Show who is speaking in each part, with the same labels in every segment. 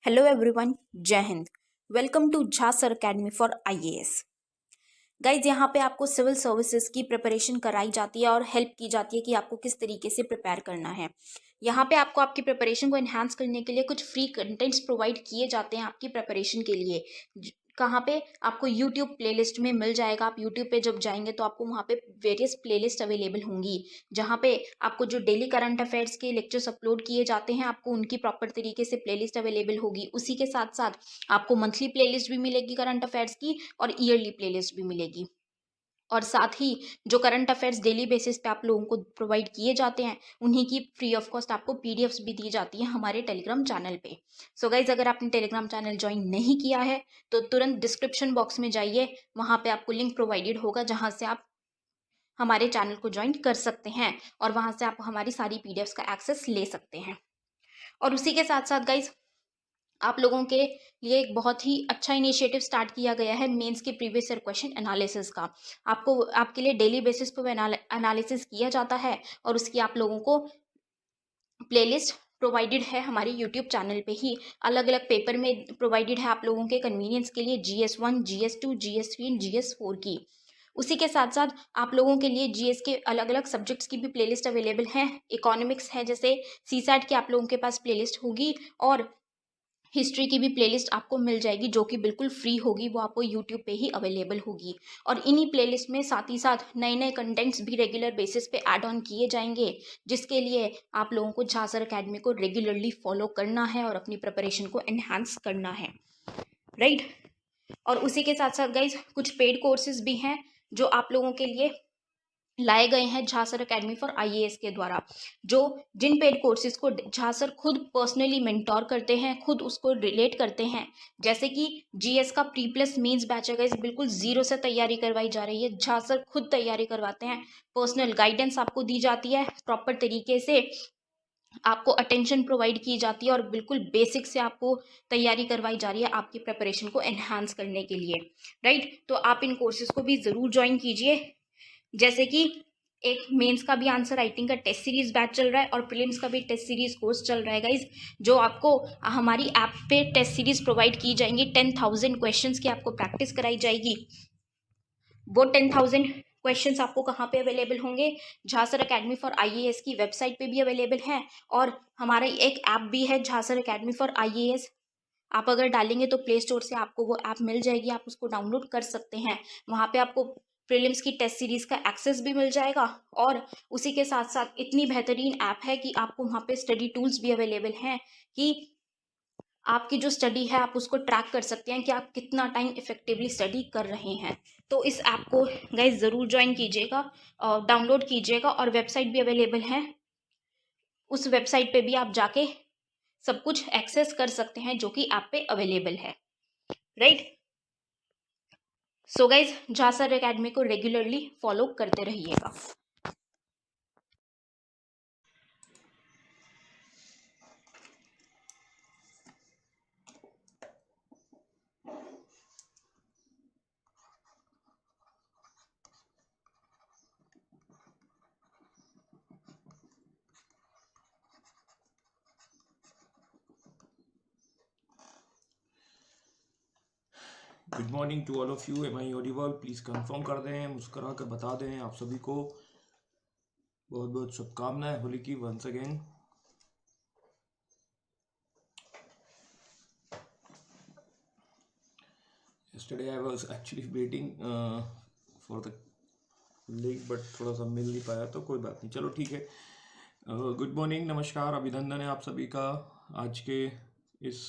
Speaker 1: Hello everyone, जय हिंद। Welcome to Jha sir academy for IAS. Guys, यहाँ पे आपको सिविल सर्विसेज की प्रिपरेशन कराई जाती है और हेल्प की जाती है कि आपको किस तरीके से प्रिपेयर करना है। यहाँ पे आपको आपकी प्रिपरेशन को एनहांस करने के लिए कुछ फ्री कंटेंट्स प्रोवाइड किए जाते हैं आपकी प्रिपरेशन के लिए। कहाँ पे आपको यूट्यूब प्लेलिस्ट में मिल जाएगा। आप यूट्यूब पे जब जाएंगे तो आपको वहाँ पे वेरियस प्लेलिस्ट अवेलेबल होंगी, जहाँ पे आपको जो डेली करंट अफेयर्स के लेक्चर्स अपलोड किए जाते हैं आपको उनकी प्रॉपर तरीके से प्लेलिस्ट अवेलेबल होगी। उसी के साथ साथ आपको मंथली प्लेलिस्ट भी मिलेगी करंट अफेयर्स की और ईयरली प्लेलिस्ट भी मिलेगी। और साथ ही जो करंट अफेयर्स डेली बेसिस पे आप लोगों को प्रोवाइड किए जाते हैं उन्हीं की फ्री ऑफ कॉस्ट आपको पीडीएफ्स भी दी जाती है हमारे टेलीग्राम चैनल पे। सो गाइज, अगर आपने टेलीग्राम चैनल ज्वाइन नहीं किया है तो तुरंत डिस्क्रिप्शन बॉक्स में जाइए, वहां पे आपको लिंक प्रोवाइडेड होगा जहां से आप हमारे चैनल को ज्वाइन कर सकते हैं और वहां से आप हमारी सारी पीडीएफ्स का एक्सेस ले सकते हैं। और उसी के साथ साथ गाइज, आप लोगों के लिए एक बहुत ही अच्छा इनिशिएटिव स्टार्ट किया गया है मेंस के प्रीवियस ईयर क्वेश्चन एनालिसिस का। आपको आपके लिए डेली बेसिस पर एनालिसिस किया जाता है और उसकी आप लोगों को प्लेलिस्ट प्रोवाइडेड है हमारे यूट्यूब चैनल पे ही। अलग अलग पेपर में प्रोवाइडेड है आप लोगों के कन्वीनियंस के लिए, GS1, GS2, GS3 and GS4 की। उसी के साथ साथ आप लोगों के लिए जीएस के अलग अलग सब्जेक्ट्स की भी प्लेलिस्ट अवेलेबल है। इकोनॉमिक्स है जैसे सीसैट की आप लोगों के पास प्लेलिस्ट होगी और हिस्ट्री की भी प्लेलिस्ट आपको मिल जाएगी जो कि बिल्कुल फ्री होगी, वो आपको यूट्यूब पे ही अवेलेबल होगी। और इन्हीं प्लेलिस्ट में साथ ही साथ नए नए कंटेंट्स भी रेगुलर बेसिस पे ऐड ऑन किए जाएंगे, जिसके लिए आप लोगों को झा सर अकेडमी को रेगुलरली फॉलो करना है और अपनी प्रिपरेशन को एनहांस करना है, राइट। और उसी के साथ साथ गाइज, कुछ पेड कोर्सेज भी हैं जो आप लोगों के लिए लाए गए हैं Jha sir academy for IAS के द्वारा, जो जिन पेड कोर्सेज को झा सर खुद पर्सनली मेंटोर करते हैं, खुद उसको रिलेट करते हैं। जैसे कि जीएस का प्री प्लस मेंस बैच है गाइस, बिल्कुल जीरो से तैयारी करवाई जा रही है। झा सर खुद तैयारी करवाते हैं, पर्सनल गाइडेंस आपको दी जाती है, प्रॉपर तरीके से आपको अटेंशन प्रोवाइड की जाती है और बिल्कुल बेसिक से आपको तैयारी करवाई जा रही है आपकी प्रिपरेशन को एनहांस करने के लिए, राइट। तो आप इन कोर्सेज को भी जरूर ज्वाइन कीजिए। जैसे कि एक मेंस का भी आंसर राइटिंग का टेस्ट सीरीज बैच चल रहा है और प्रीलिम्स का भी टेस्ट सीरीज कोर्स चल रहा है गाइज, जो आपको हमारी ऐप पे टेस्ट सीरीज प्रोवाइड की जाएंगी। 10,000 क्वेश्चंस की आपको प्रैक्टिस कराई जाएगी। वो 10,000 क्वेश्चंस आपको कहाँ पे अवेलेबल होंगे? Jha sir academy for IAS की वेबसाइट पे भी अवेलेबल है और हमारा एक ऐप भी है Jha sir academy for IAS. आप अगर डालेंगे तो प्ले स्टोर से आपको वो ऐप मिल जाएगी, आप उसको डाउनलोड कर सकते हैं। वहाँ पे आपको प्रीलिम्स की टेस्ट सीरीज का एक्सेस भी मिल जाएगा और उसी के साथ साथ इतनी बेहतरीन ऐप है कि आपको वहाँ पे स्टडी टूल्स भी अवेलेबल हैं कि आपकी जो स्टडी है आप उसको ट्रैक कर सकते हैं कि आप कितना टाइम इफेक्टिवली स्टडी कर रहे हैं। तो इस ऐप को गाइज ज़रूर ज्वाइन कीजिएगा, डाउनलोड कीजिएगा और वेबसाइट भी अवेलेबल है। उस वेबसाइट पे भी आप जाके सब कुछ एक्सेस कर सकते हैं जो कि ऐप पे अवेलेबल है, right. So guys, Jha sir academy को रेगुलरली फॉलो करते रहिएगा।
Speaker 2: Good morning to all of you. Am I audible? Please confirm कर दें, मुस्कुरा कर बता दें। आप सभी को बहुत बहुत शुभकामनाएं होली की once again. yesterday I was actually waiting for the link but थोड़ा सा मिल नहीं पाया, तो कोई बात नहीं, चलो ठीक है। गुड मॉर्निंग, नमस्कार, अभिनंदन है आप सभी का। आज के इस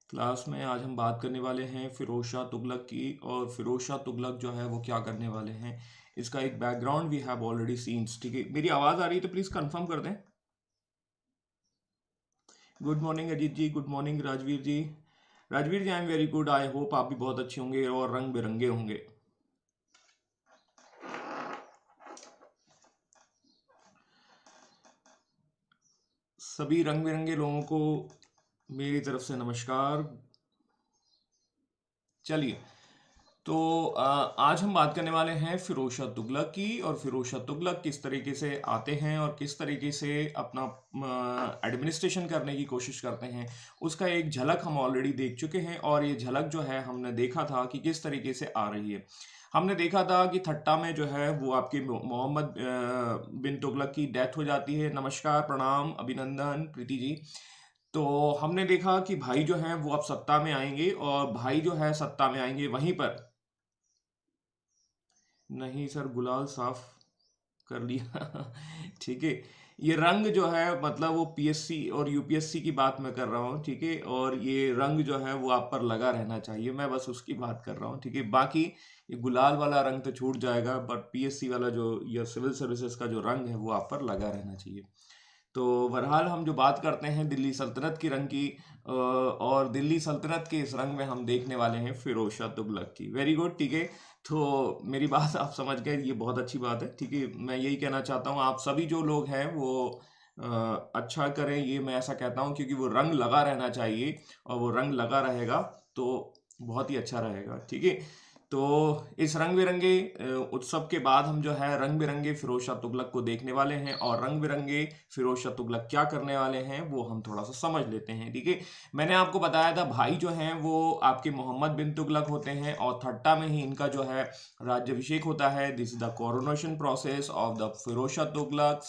Speaker 2: क्लास में आज हम बात करने वाले हैं फिरोज शाह तुगलक की। और फिरोज शाह तुगलक जो है वो क्या करने वाले हैं, इसका एक background we have already seen. ठीक है, मेरी आवाज़ आ रही है तो प्लीज़ कंफर्म कर दें। Good morning Ajit ji, good morning Rajveer ji. Rajveer ji, I am very good, I hope आप भी बहुत अच्छे होंगे और रंग बिरंगे होंगे। सभी रंग बिरंगे लोगों को मेरी तरफ से नमस्कार। चलिए, तो आज हम बात करने वाले हैं फिरोज शाह तुगलक की, और फिरोज शाह तुगलक किस तरीके से आते हैं और किस तरीके से अपना एडमिनिस्ट्रेशन करने की कोशिश करते हैं, उसका एक झलक हम ऑलरेडी देख चुके हैं। और ये झलक जो है हमने देखा था कि किस तरीके से आ रही है। हमने देखा था कि थट्टा में जो है वो आपके मोहम्मद बिन तुगलक की डेथ हो जाती है। नमस्कार, प्रणाम, अभिनंदन प्रीति जी। तो हमने देखा कि भाई जो है वो अब सत्ता में आएंगे, और भाई जो है सत्ता में आएंगे वहीं पर। नहीं सर, गुलाल साफ कर लिया। ठीक है। ये रंग जो है मतलब वो पीएससी और यूपीएससी की बात मैं कर रहा हूँ, ठीक है। और ये रंग जो है वो आप पर लगा रहना चाहिए, मैं बस उसकी बात कर रहा हूँ, ठीक है। बाकी ये गुलाल वाला रंग तो छूट जाएगा, बट पीएससी वाला जो या सिविल सर्विसेज का जो रंग है वो आप पर लगा रहना चाहिए। तो बहरहाल हम जो बात करते हैं दिल्ली सल्तनत की रंग की, और दिल्ली सल्तनत के इस रंग में हम देखने वाले हैं फिरोज शाह तुगलक की। वेरी गुड, ठीक है। तो मेरी बात आप समझ गए, ये बहुत अच्छी बात है, ठीक है। मैं यही कहना चाहता हूँ, आप सभी जो लोग हैं वो अच्छा करें, ये मैं ऐसा कहता हूँ, क्योंकि वो रंग लगा रहना चाहिए, और वो रंग लगा रहेगा तो बहुत ही अच्छा रहेगा, ठीक है। तो इस रंग बिरंगे उत्सव के बाद हम जो है रंग बिरंगे फिरोज शाह तुगलक को देखने वाले हैं, और रंग बिरंगे फिरोज शाह तुगलक क्या करने वाले हैं वो हम थोड़ा सा समझ लेते हैं, ठीक है। मैंने आपको बताया था भाई जो हैं वो आपके मोहम्मद बिन तुगलक होते हैं, और थट्टा में ही इनका जो है राज्याभिषेक होता है। This is the coronation process of the Firoz Shah Tughlaq.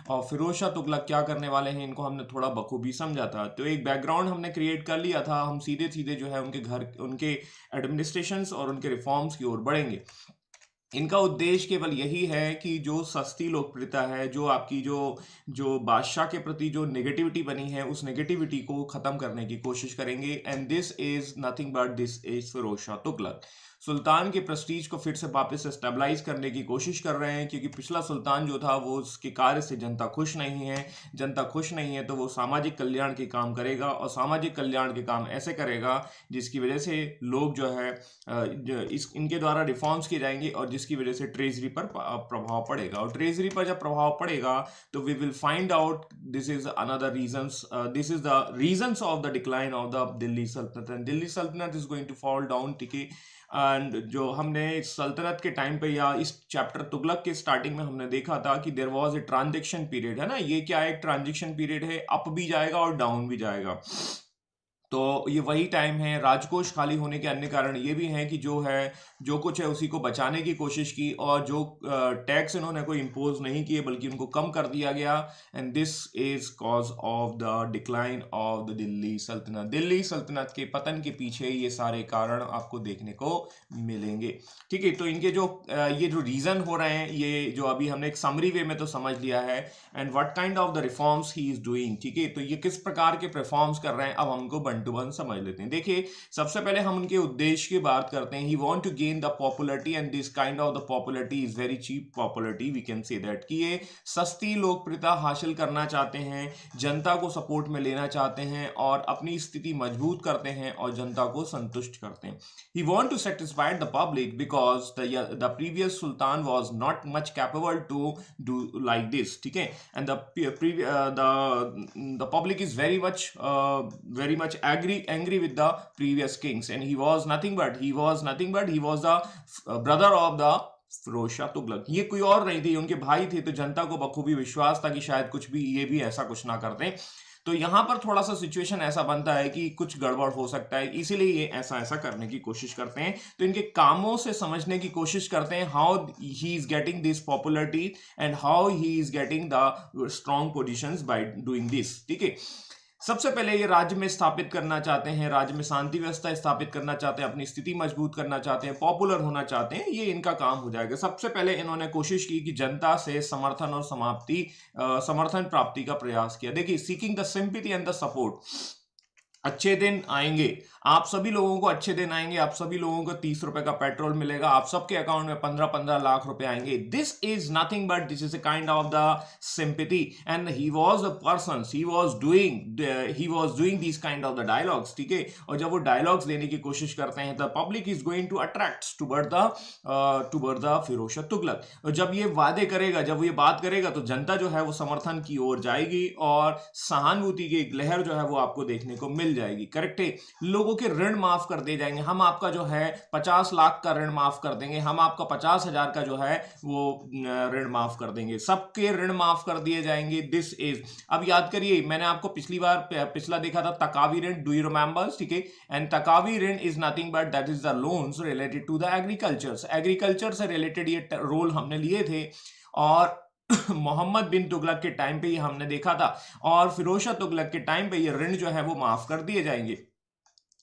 Speaker 2: और फिरोज शाह तुगलक क्या करने वाले हैं इनको हमने थोड़ा बखूबी समझा था, तो एक बैकग्राउंड हमने क्रिएट कर लिया था। हम सीधे सीधे जो है उनके घर, उनके एडमिनिस्ट्रेशंस और उनके रिफॉर्म्स की ओर बढ़ेंगे। इनका उद्देश्य केवल यही है कि जो सस्ती लोकप्रियता है, जो आपकी जो जो बादशाह के प्रति जो नेगेटिविटी बनी है, उस नेगेटिविटी को खत्म करने की कोशिश करेंगे। And this is nothing but this is Firoz Shah Tughlaq. सुल्तान के प्रेस्टीज को फिर से वापस स्टेबलाइज करने की कोशिश कर रहे हैं, क्योंकि पिछला सुल्तान जो था वो उसके कार्य से जनता खुश नहीं है। जनता खुश नहीं है तो वो सामाजिक कल्याण के काम करेगा, और सामाजिक कल्याण के काम ऐसे करेगा जिसकी वजह से लोग जो है इस इनके द्वारा रिफॉर्म्स किए जाएंगे, और जिसकी वजह से ट्रेजरी पर प्रभाव पड़ेगा। और ट्रेजरी पर जब प्रभाव पड़ेगा तो we will find out this is another reasons, this is the reasons of the decline of the Delhi सल्तनत। एंड दिल्ली सल्तनत is going to fall down, ठीक है। एंड जो हमने सल्तनत के टाइम पे या इस चैप्टर तुगलक के स्टार्टिंग में हमने देखा था कि there was a transaction period, है ना। ये क्या है, एक ट्रांजेक्शन पीरियड है, अप भी जाएगा और डाउन भी जाएगा। तो ये वही टाइम है। राजकोष खाली होने के अन्य कारण ये भी हैं कि जो कुछ है उसी को बचाने की कोशिश की, और जो टैक्स इन्होंने कोई इम्पोज नहीं किए बल्कि उनको कम कर दिया गया। And this is cause of the decline of the Delhi सल्तनत। दिल्ली सल्तनत के पतन के पीछे ये सारे कारण आपको देखने को मिलेंगे, ठीक है। तो इनके जो ये जो रीजन हो रहे हैं, ये जो अभी हमने एक समरी वे में तो समझ लिया है। And what kind of the reforms he is doing, ठीक है। तो ये किस प्रकार के रिफॉर्म्स कर रहे हैं, अब हमको वन टू वन समझ लेते हैं। देखिए, सबसे पहले हम उनके उद्देश्य की बात करते हैं। He want to gain the popularity, and this kind of the popularity is very cheap popularity, we can say that, कि ये सस्ती लोकप्रियता हासिल करना चाहते हैं, जनता को सपोर्ट में लेना चाहते हैं, और अपनी स्थिति मजबूत करते हैं और जनता को संतुष्ट करते हैं। He want to satisfy the public because the previous sultan was not much capable to do like this, ठीक है। And the public is very much angry with the previous kings, and he was nothing but he was the brother of the Firoz Shah Tughlaq. ये कोई और नहीं थे, उनके भाई थे। तो जनता को बखूबी विश्वास था कि शायद ये भी ऐसा कुछ ना करते। तो यहां पर थोड़ा सा सिचुएशन ऐसा बनता है कि कुछ गड़बड़ हो सकता है, इसीलिए ये ऐसा करने की कोशिश करते हैं। तो इनके कामों से समझने की कोशिश करते हैं, how he is getting this popularity and how he is getting the strong positions by doing this, ठीक है। सबसे पहले ये राज्य में स्थापित करना चाहते हैं, राज्य में शांति व्यवस्था स्थापित करना चाहते हैं, अपनी स्थिति मजबूत करना चाहते हैं, पॉपुलर होना चाहते हैं। ये इनका काम हो जाएगा। सबसे पहले इन्होंने कोशिश की कि जनता से समर्थन प्राप्ति का प्रयास किया। देखिए, seeking the sympathy and the support. अच्छे दिन आएंगे, आप सभी लोगों को अच्छे दिन आएंगे, आप सभी लोगों को 30 रुपए का पेट्रोल मिलेगा, आप सबके अकाउंट में 15-15 लाख रुपए आएंगे। This is nothing but this is a kind of the sympathy, and he was the person, he was doing this kind of the dialogues, ठीक है। और जब वो डायलॉग्स देने की कोशिश करते हैं, the public is going to attract toward the Firoz Shah Tughlaq. और जब ये वादे करेगा, जब ये बात करेगा, तो जनता जो है वो समर्थन की ओर जाएगी, और सहानुभूति की एक लहर जो है वो आपको देखने को मिल मिल जाएगी। करेक्ट है, लोगों के ऋण माफ कर दिए जाएंगे। हम आपका जो है 50 लाख का ऋण माफ कर देंगे, हम आपका 50,000 का जो है वो ऋण माफ कर देंगे, सबके ऋण माफ कर दिए जाएंगे। दिस इज, अब याद करिए मैंने आपको पिछली बार पिछला देखा था तकावी ऋण, डू यू रिमेंबर? ठीक है, एंड तकावी ऋण is nothing but that is the loans related to the agriculture से रिलेटेड ये रोल हमने लिए थे। और मोहम्मद बिन तुगलक के टाइम पे ये हमने देखा था, और फिरोज शाह तुगलक के टाइम पे ये ऋण जो है वो माफ कर दिए जाएंगे,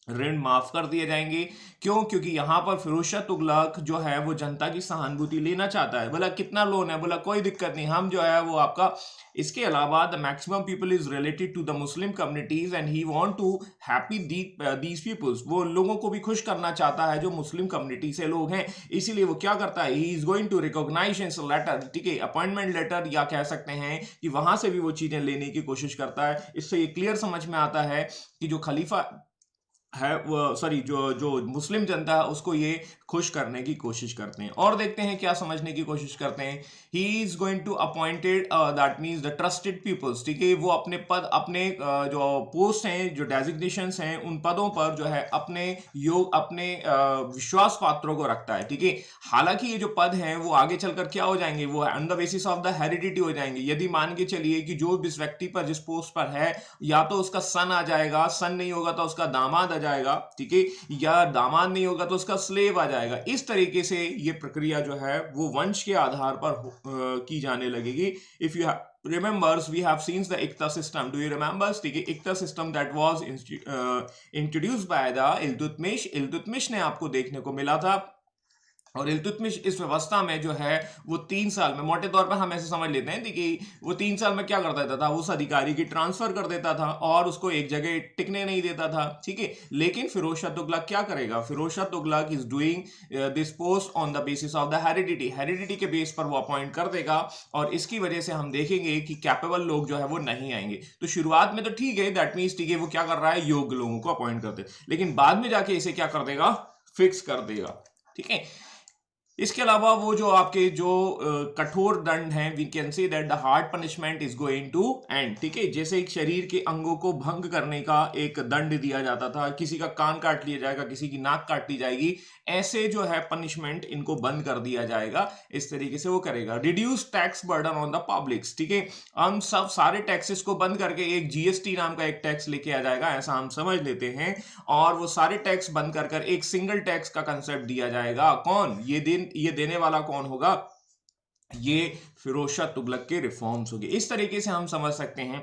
Speaker 2: ऋण माफ कर दिए जाएंगे। क्यों? क्योंकि यहां पर फिरोज शाह तुगलक जो है वो जनता की सहानुभूति लेना चाहता है। बोला कितना लोन है? बोला कोई दिक्कत नहीं, हम जो है वो आपका, इसके अलावा the maximum people is related to the Muslim communities and he want to happy these peoples, वो लोगों को भी खुश करना चाहता है जो मुस्लिम कम्युनिटी से लोग हैं। इसीलिए वो क्या करता है, he is going to recognise letter, ठीक है, अपॉइंटमेंट लेटर या कह सकते हैं कि वहां से भी वो चीजें लेने की कोशिश करता है। इससे ये क्लियर समझ में आता है कि जो खलीफा है वो, सॉरी, जो मुस्लिम जनता है उसको ये खुश करने की कोशिश करते हैं। और देखते हैं क्या समझने की कोशिश करते हैं। He is going to appointed, that means the trusted peoples, ठीक है, वो अपने पद, अपने जो पोस्ट हैं, जो डेजिग्नेशंस हैं, उन पदों पर जो है अपने विश्वास पात्रों को रखता है। ठीक है, हालांकि ये जो पद हैं वो आगे चलकर क्या हो जाएंगे, वो on the basis of the heredity हो जाएंगे। यदि मान के चलिए कि जो जिस व्यक्ति पर, जिस पोस्ट पर है, या तो उसका सन आ जाएगा, सन नहीं होगा तो उसका दामाद आ जाएगा, ठीक है, या दामाद नहीं होगा तो उसका स्लेव आ जाएगा। इस तरीके से ये प्रक्रिया जो है वो वंश के आधार पर की जाने लगेगी। If you remembers we have seen the Iqta system, do you remember? ठीक है, Iqta system that was introduced by the Iltutmish ने आपको देखने को मिला था। और इल्तुतमिश इस व्यवस्था में जो है वो 3 साल में, मोटे तौर पर हम ऐसे समझ लेते हैं कि वो 3 साल में क्या कर देता था, उस अधिकारी की ट्रांसफर कर देता था और उसको एक जगह टिकने नहीं देता था। ठीक है, लेकिन फिरोज शाह तुगलक क्या करेगा, Firoz Shah Tughlaq is doing this post on the basis of the heredity के बेस पर वो अपॉइंट कर देगा। और इसकी वजह से हम देखेंगे कि कैपेबल लोग जो है वो नहीं आएंगे। तो शुरुआत में तो ठीक है, दैट मीन्स ठीक है, वो क्या कर रहा है, योग्य लोगों को अपॉइंट करते, लेकिन बाद में जाके इसे क्या कर देगा, फिक्स कर देगा। ठीक है, इसके अलावा वो जो आपके जो कठोर दंड हैं, we can say that the hard punishment is going to end. ठीक है, जैसे एक शरीर के अंगों को भंग करने का एक दंड दिया जाता था, किसी का कान काट लिया जाएगा, किसी की नाक काट ली जाएगी, ऐसे जो है पनिशमेंट इनको बंद कर दिया जाएगा। इस तरीके से वो करेगा। Reduce tax burden on the publics, ठीक है, हम सब सारे टैक्सेस को बंद करके एक जीएसटी नाम का एक टैक्स लेके आ जाएगा, ऐसा हम समझ लेते हैं। और वो सारे टैक्स बंद कर एक सिंगल टैक्स का कंसेप्ट दिया जाएगा। कौन ये देने वाला कौन होगा, ये फिरोज शाह तुगलक के रिफॉर्म्स होंगे। इस तरीके से हम समझ सकते हैं।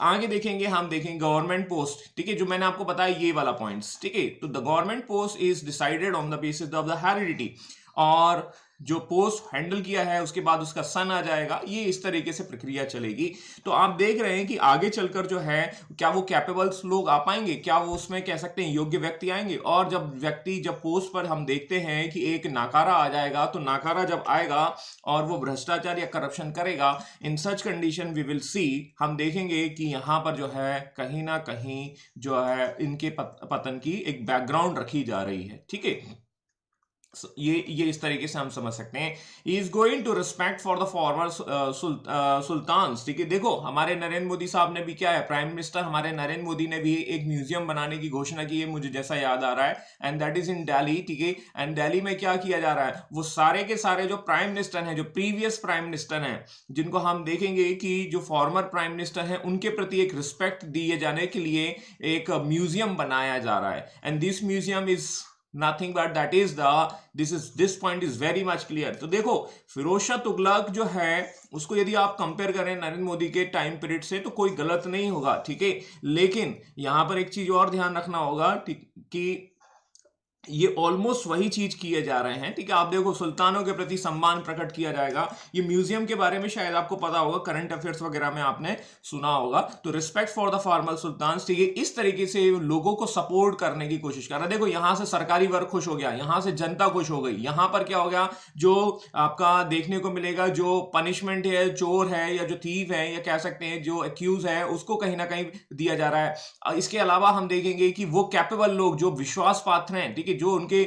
Speaker 2: आगे देखेंगे, हम देखेंगे गवर्नमेंट पोस्ट। ठीक है, जो मैंने आपको बताया ये वाला पॉइंट्स। ठीक है, तो the government post is decided on the basis of the heredity, और जो पोस्ट हैंडल किया है उसके बाद उसका सन आ जाएगा। ये इस तरीके से प्रक्रिया चलेगी। तो आप देख रहे हैं कि आगे चलकर जो है क्या वो कैपेबल्स लोग आ पाएंगे, क्या वो उसमें कह सकते हैं योग्य व्यक्ति आएंगे। और जब पोस्ट पर हम देखते हैं कि एक नाकारा आ जाएगा, तो नाकारा जब आएगा और वो भ्रष्टाचार या करप्शन करेगा, in such condition we will see, हम देखेंगे कि यहाँ पर जो है कहीं ना कहीं जो है इनके पतन की एक बैकग्राउंड रखी जा रही है। ठीक है, ये इस तरीके से हम समझ सकते हैं। Is going to respect for the former sultans. ठीक है, देखो हमारे नरेंद्र मोदी साहब ने भी क्या है, प्राइम मिनिस्टर हमारे नरेंद्र मोदी ने भी एक म्यूजियम बनाने की घोषणा की है, मुझे जैसा याद आ रहा है, एंड दैट इज इन दिल्ली। ठीक है, एंड दिल्ली में क्या किया जा रहा है, वो सारे के सारे जो प्राइम मिनिस्टर हैं, जो प्रीवियस प्राइम मिनिस्टर हैं, जिनको हम देखेंगे कि जो फॉर्मर प्राइम मिनिस्टर हैं, उनके प्रति एक रिस्पेक्ट दिए जाने के लिए एक म्यूजियम बनाया जा रहा है। And this museum is nothing but that is this point is very much clear। तो देखो फिरोज शाह तुगलक जो है उसको यदि आप कंपेयर करें नरेंद्र मोदी के टाइम पीरियड से तो कोई गलत नहीं होगा। ठीक है, लेकिन यहां पर एक चीज और ध्यान रखना होगा कि ये ऑलमोस्ट वही चीज किए जा रहे हैं। ठीक है, आप देखो सुल्तानों के प्रति सम्मान प्रकट किया जाएगा। ये म्यूजियम के बारे में शायद आपको पता होगा, करंट अफेयर्स वगैरह में आपने सुना होगा। तो रिस्पेक्ट फॉर द फॉर्मल सुल्तान, ठीक है, इस तरीके से लोगों को सपोर्ट करने की कोशिश कर रहा है। देखो यहां से सरकारी वर्ग खुश हो गया, यहां से जनता खुश हो गई। यहां पर क्या हो गया, जो आपका देखने को मिलेगा, जो पनिशमेंट है, चोर है या जो थीव है या कह सकते हैं जो एक्यूज है, उसको कहीं ना कहीं दिया जा रहा है। इसके अलावा हम देखेंगे कि वो कैपेबल लोग जो विश्वास पात्र हैं, ठीक है, जो उनके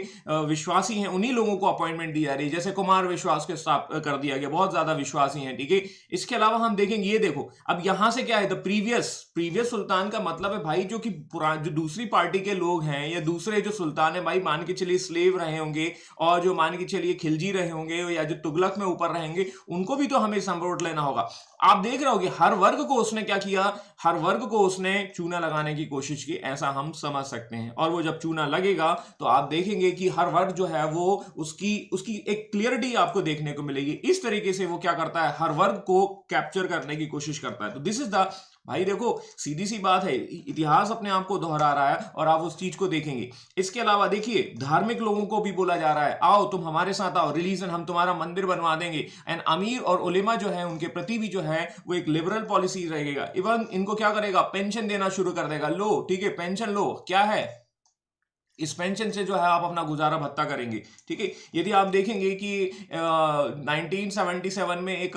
Speaker 2: विश्वासी हैं उन्हीं लोगों को अपॉइंटमेंट दी जा रही है, जैसे कुमार विश्वास के साथ कर दिया गया, बहुत ज्यादा विश्वासी हैं, ठीक है। इसके अलावा हम देखेंगे, ये देखो अब यहां से क्या है, द प्रीवियस सुल्तान का मतलब है भाई जो कि जो दूसरी पार्टी के लोग हैं या दूसरे जो सुल्तान है भाई, मान के चलिए स्लेव रहे होंगे और जो मान के चलिए खिलजी रहे होंगे या जो तुगलक में ऊपर रहेंगे, उनको भी तो हमें संबोध लेना होगा। आप देख रहे होगे हर वर्ग को उसने क्या किया, हर वर्ग को उसने चूना लगाने की कोशिश की, ऐसा हम समझ सकते हैं। और वो जब चूना लगेगा तो आप देखेंगे कि हर वर्ग जो है वो उसकी उसकी एक क्लियरिटी आपको देखने को मिलेगी। इस तरीके से वो क्या करता है, हर वर्ग को कैप्चर करने की कोशिश करता है। तो दिस इज द, भाई देखो सीधी सी बात है, इतिहास अपने आप को दोहरा रहा है और आप उस चीज को देखेंगे। इसके अलावा देखिए धार्मिक लोगों को भी बोला जा रहा है, आओ तुम हमारे साथ आओ, रिलीजन हम तुम्हारा मंदिर बनवा देंगे। एंड अमीर और उलेमा जो है उनके प्रति भी जो है वो एक लिबरल पॉलिसी रहेगा। इवन इनको क्या करेगा, पेंशन देना शुरू कर देगा, लो ठीक है पेंशन लो, क्या है इस पेंशन से जो है आप अपना गुजारा भत्ता करेंगे, ठीक है। यदि आप देखेंगे कि 1977 में एक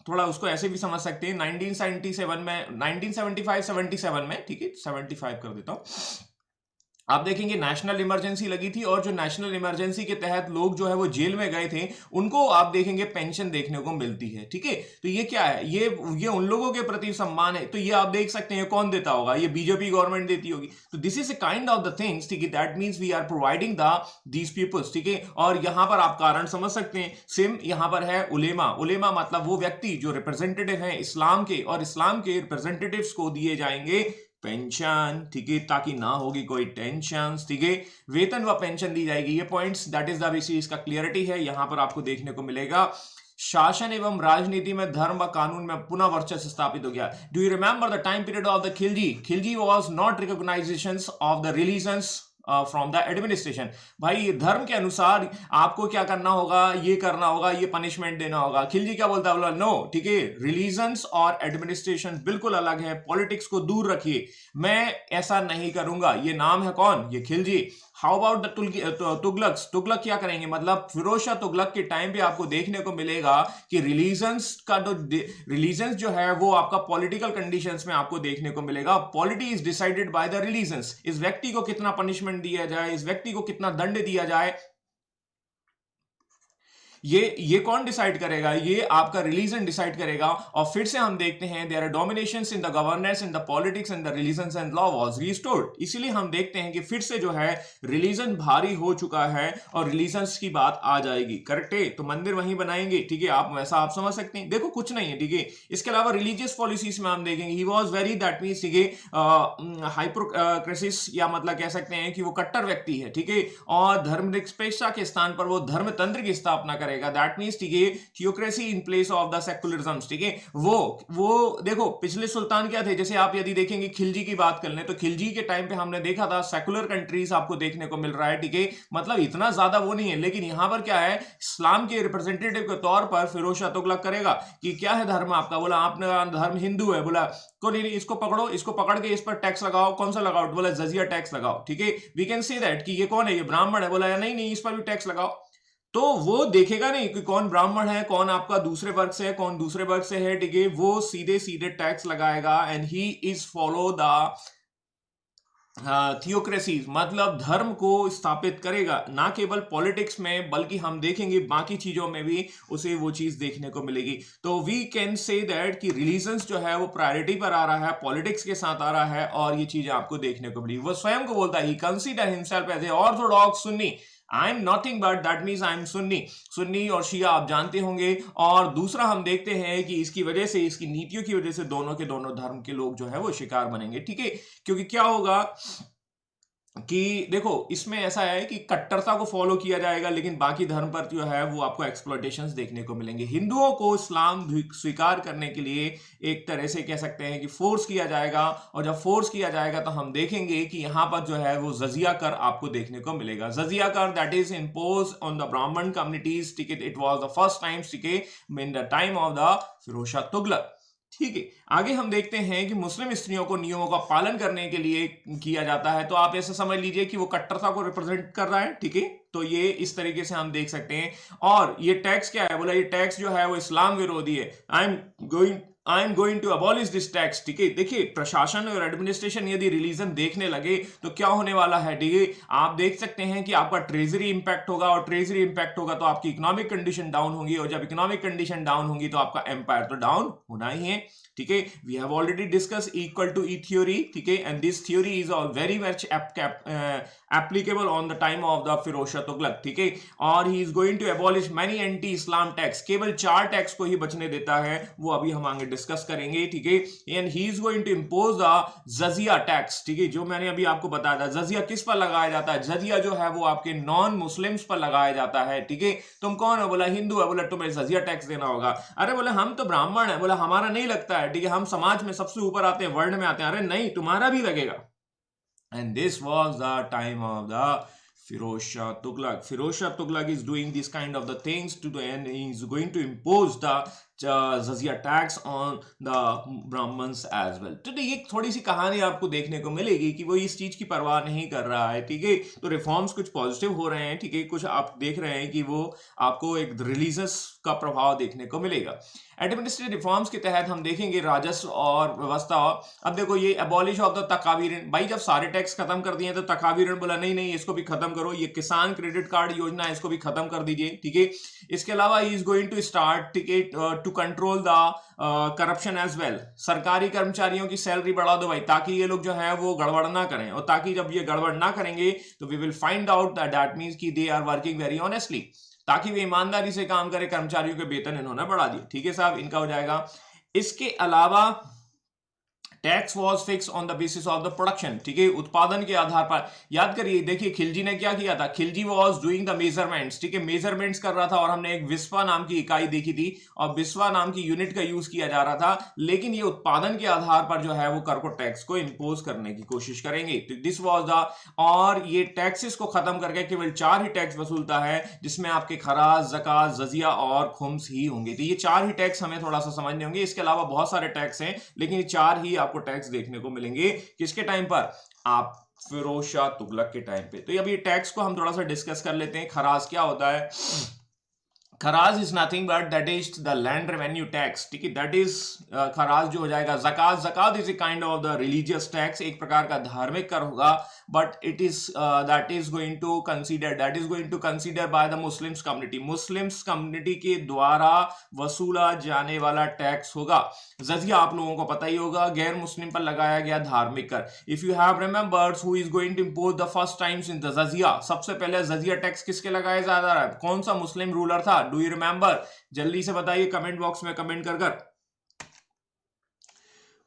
Speaker 2: थोड़ा उसको ऐसे भी समझ सकते हैं, 1977 में 1975-77 में, ठीक है 75 कर देता हूं, आप देखेंगे नेशनल इमरजेंसी लगी थी और जो नेशनल इमरजेंसी के तहत लोग जो है वो जेल में गए थे उनको आप देखेंगे पेंशन देखने को मिलती है, ठीक है। तो ये क्या है, ये उन लोगों के प्रति सम्मान है। तो ये आप देख सकते हैं कौन देता होगा, ये बीजेपी गवर्नमेंट देती होगी। तो this is a kind of the things, ठीक है, that means we are providing these peoples, ठीक है। और यहां पर आप कारण समझ सकते हैं, सिम यहां पर है उलेमा। उलेमा मतलब वो व्यक्ति जो रिप्रेजेंटेटिव है इस्लाम के, और इस्लाम के रिप्रेजेंटेटिव्स को दिए जाएंगे पेंशन, ठीक है, ताकि ना होगी कोई टेंशन, ठीक है। वेतन व पेंशन दी जाएगी, ये points that is the basis, इसका क्लियरिटी है यहां पर आपको देखने को मिलेगा। शासन एवं राजनीति में धर्म व कानून में पुनः वर्चस्व स्थापित हो गया। Do you remember the time period of the Khilji? Khilji was not recognisation of the religions from the administration. भाई धर्म के अनुसार आपको क्या करना होगा, ये करना होगा, ये पनिशमेंट देना होगा। खिलजी क्या बोलता है, बोला नो, ठीक है, रिलीजन्स और एडमिनिस्ट्रेशन बिल्कुल अलग है, पॉलिटिक्स को दूर रखिए, मैं ऐसा नहीं करूंगा। ये नाम है कौन, ये Khilji. How about the Tughlaqs? Tughlaq क्या करेंगे, मतलब फिरोज शाह तुगलक के टाइम पे आपको देखने को मिलेगा कि रिलीजन्स का जो रिलीजन्स जो है वो आपका पॉलिटिकल कंडीशंस में आपको देखने को मिलेगा। Polity is decided by the religions. इस व्यक्ति को कितना पनिशमेंट दिया जाए, इस व्यक्ति को कितना दंड दिया जाए, ये कौन डिसाइड करेगा, ये आपका रिलीजन डिसाइड करेगा। और फिर से हम देखते हैं there are dominations in the governance, in the politics and the religions and law was restored. इसीलिए हम देखते हैं कि फिर से जो है रिलीजन भारी हो चुका है और रिलीजन्स की बात आ जाएगी, करेक्ट है। तो मंदिर वहीं बनाएंगे, ठीक है, आप वैसा आप समझ सकते हैं। देखो कुछ नहीं है, ठीक है। इसके अलावा रिलीजियस पॉलिसीज में हम देखेंगे he was very, that means ठीक है, हाइपोक्रेसिस, या मतलब कह सकते हैं कि वो कट्टर व्यक्ति है, ठीक है। और धर्मनिरपेक्षता के स्थान पर वो धर्मतंत्र की स्थापना करेगा, दैट मींस ठीक है theocracy in place of the secularism, ठीक है। वो देखो पिछले सुल्तान क्या थे, जैसे आप यदि देखेंगे खिलजी की बात कर लें तो खिलजी के टाइम पे हमने देखा था सेकुलर कंट्रीज आपको देखने को मिल रहा है, ठीक है, मतलब इतना ज्यादा वो नहीं है। लेकिन यहां पर क्या है, इस्लाम के रिप्रेजेंटेटिव के तौर पर फिरोज शाह तुगलक करेगा कि क्या है धर्म आपका, बोला आपने धर्म हिंदू है, बोला को नहीं, इसको पकड़ो, इसको पकड़ के इस पर टैक्स लगाओ, कौन सा लगाओ, बोला जजिया टैक्स लगाओ, ठीक है। वी कैन से दैट कि ये कौन है, ये ब्राह्मण है, बोला नहीं इस पर भी टैक्स लगाओ। तो वो देखेगा नहीं कि कौन ब्राह्मण है, कौन आपका दूसरे वर्ग से है, कौन दूसरे वर्ग से है, ठीक है, वो सीधे सीधे टैक्स लगाएगा। And he is follow the theocracy, मतलब धर्म को स्थापित करेगा, ना केवल पॉलिटिक्स में बल्कि हम देखेंगे बाकी चीजों में भी उसे वो चीज देखने को मिलेगी। तो वी कैन से दैट कि रिलीजन्स जो है वो प्रायोरिटी पर आ रहा है, पॉलिटिक्स के साथ आ रहा है, और ये चीजें आपको देखने को मिली। वो स्वयं को बोलता है he consider himself as a orthodox Sunni, I am nothing but, that means I am Sunni. Sunni और शिया आप जानते होंगे। और दूसरा हम देखते हैं कि इसकी वजह से, इसकी नीतियों की वजह से दोनों के दोनों धर्म के लोग जो है वो शिकार बनेंगे, ठीक है। क्योंकि क्या होगा कि देखो इसमें ऐसा है कि कट्टरता को फॉलो किया जाएगा, लेकिन बाकी धर्म पर जो है वो आपको एक्सप्लॉयटेशंस देखने को मिलेंगे। हिंदुओं को इस्लाम स्वीकार करने के लिए एक तरह से कह सकते हैं कि फोर्स किया जाएगा, और जब फोर्स किया जाएगा तो हम देखेंगे कि यहां पर जो है वो जजिया कर आपको देखने को मिलेगा। जजिया कर that is impose on the Brahmin communities, ठीक है, it was the first time, ठीक है, in the time of the Firoz Shah Tughlaq, ठीक है। आगे हम देखते हैं कि मुस्लिम स्त्रियों को नियमों का पालन करने के लिए किया जाता है। तो आप ऐसे समझ लीजिए कि वो कट्टरता को रिप्रेजेंट कर रहा है, ठीक है। तो ये इस तरीके से हम देख सकते हैं। और ये टैक्स क्या है, बोला ये टैक्स जो है वो इस्लाम विरोधी है। I am going I am going to abolish this tax, ठीक है। देखिए प्रशासन और एडमिनिस्ट्रेशन यदि रिलीजन देखने लगे तो क्या होने वाला है, ठीक है। आप देख सकते हैं कि आपका ट्रेजरी इंपैक्ट होगा, और ट्रेजरी इंपैक्ट होगा तो आपकी इकोनॉमिक कंडीशन डाउन होगी, और जब इकोनॉमिक कंडीशन डाउन होगी तो आपका एम्पायर तो डाउन होना ही है, ठीक है। We have already discuss equal to E theory, ठीक है, and this theory is all very much applicable on the time of the Firoz Shah Tughlaq, ठीक है। और he is going to abolish many anti Islam tax, केवल 4 टैक्स को ही बचने देता है, वो अभी हम आगे डिस्कस करेंगे, ठीक है। And he is going to impose the jizya tax, ठीक है, जो मैंने अभी आपको बताया था। जजिया किस पर लगाया जाता है? जजिया जो है वो आपके नॉन मुस्लिम्स पर लगाया जाता है, ठीक है। तुम कौन हो? बोला हिंदू है। बोला तुम्हें जजिया टैक्स देना होगा। अरे बोले हम तो ब्राह्मण है। बोला हमारा नहीं लगता है, ठीक है, हम समाज में सबसे ऊपर आते हैं, वर्ण में आते हैं। अरे नहीं, तुम्हारा भी लगेगा। And this was the time of the Firoz Shah Tughlaq. Firoz Shah Tughlaq is doing this kind of the things to the end. He is going to impose the jizya tax on the Brahmins as well. तो ये थोड़ी सी कहानी आपको देखने को मिलेगी कि वो इस चीज की परवाह नहीं कर रहा है, ठीक है। तो रिफॉर्म्स कुछ पॉजिटिव हो रहे हैं, ठीक है, कुछ आप देख रहे हैं कि वो आपको एक रिलीजियस का प्रभाव देखने को मिलेगा। एडमिनिस्ट्रेटिव रिफॉर्म्स के तहत हम देखेंगे राजस्व और व्यवस्था। अब देखो ये एबॉलिश ऑफ द तकावी ऋण, भाई जब सारे टैक्स खत्म कर दिए तो तकावी ऋण बोला नहीं इसको भी खत्म करो। ये किसान क्रेडिट कार्ड योजना है, इसको भी खत्म कर दीजिए, ठीक है। इसके अलावा he is going to start, ठीक है, to control the corruption as well. सरकारी कर्मचारियों की सैलरी बढ़ा दो भाई, ताकि ये लोग जो है वो गड़बड़ ना करें, और ताकि जब ये गड़बड़ ना करेंगे तो we will find out that means कि they are working very honestly, ताकि वे ईमानदारी से काम करें। कर्मचारियों के वेतन इन्होंने बढ़ा दिए, ठीक है साहब, इनका हो जाएगा। इसके अलावा tax was fix on the basis of the production, ठीक है, उत्पादन के आधार पर। याद करिए, देखिए खिलजी ने क्या किया था, Khilji was doing the measurements, ठीक है, मेजरमेंट्स कर रहा था, और हमने एक विस्वा नाम की इकाई देखी थी, और विस्वा नाम की यूनिट का यूज किया जा रहा था। लेकिन ये उत्पादन के आधार पर जो है वो कर को टैक्स को इंपोज करने की कोशिश करेंगे। तो दिस वॉज द, और ये टैक्सेस को खत्म करके केवल 4 ही टैक्स वसूलता है, जिसमें आपके खराज, ज़कात, जजिया और खुम्स ही होंगे। तो ये 4 ही टैक्स हमें थोड़ा सा समझने होंगे। इसके अलावा बहुत सारे टैक्स हैं, लेकिन ये 4 ही आपको टैक्स देखने को मिलेंगे। किसके टाइम पर? आप फिरोज शाह तुगलक के टाइम पे। तो अब ये टैक्स को हम थोड़ा सा डिस्कस कर लेते हैं। खराज क्या होता है? Kharaj is nothing but that is the land revenue tax, ठीक है, दैट इज खराज जो हो जाएगा। ज़कात, zakat is a kind of the religious tax, एक प्रकार का धार्मिक कर होगा, but it is that is going to consider by the Muslims community, Muslims community के द्वारा वसूला जाने वाला टैक्स होगा। जजिया आप लोगों को पता ही होगा, गैर मुस्लिम पर लगाया गया धार्मिक कर। If you have remembered who is going to impose the first times in the jizya, सबसे पहले जजिया टैक्स किसके लगाया जा रहा है? कौन सा मुस्लिम रूलर था? Do you remember? जल्दी से बताइए कमेंट बॉक्स में कमेंट कर।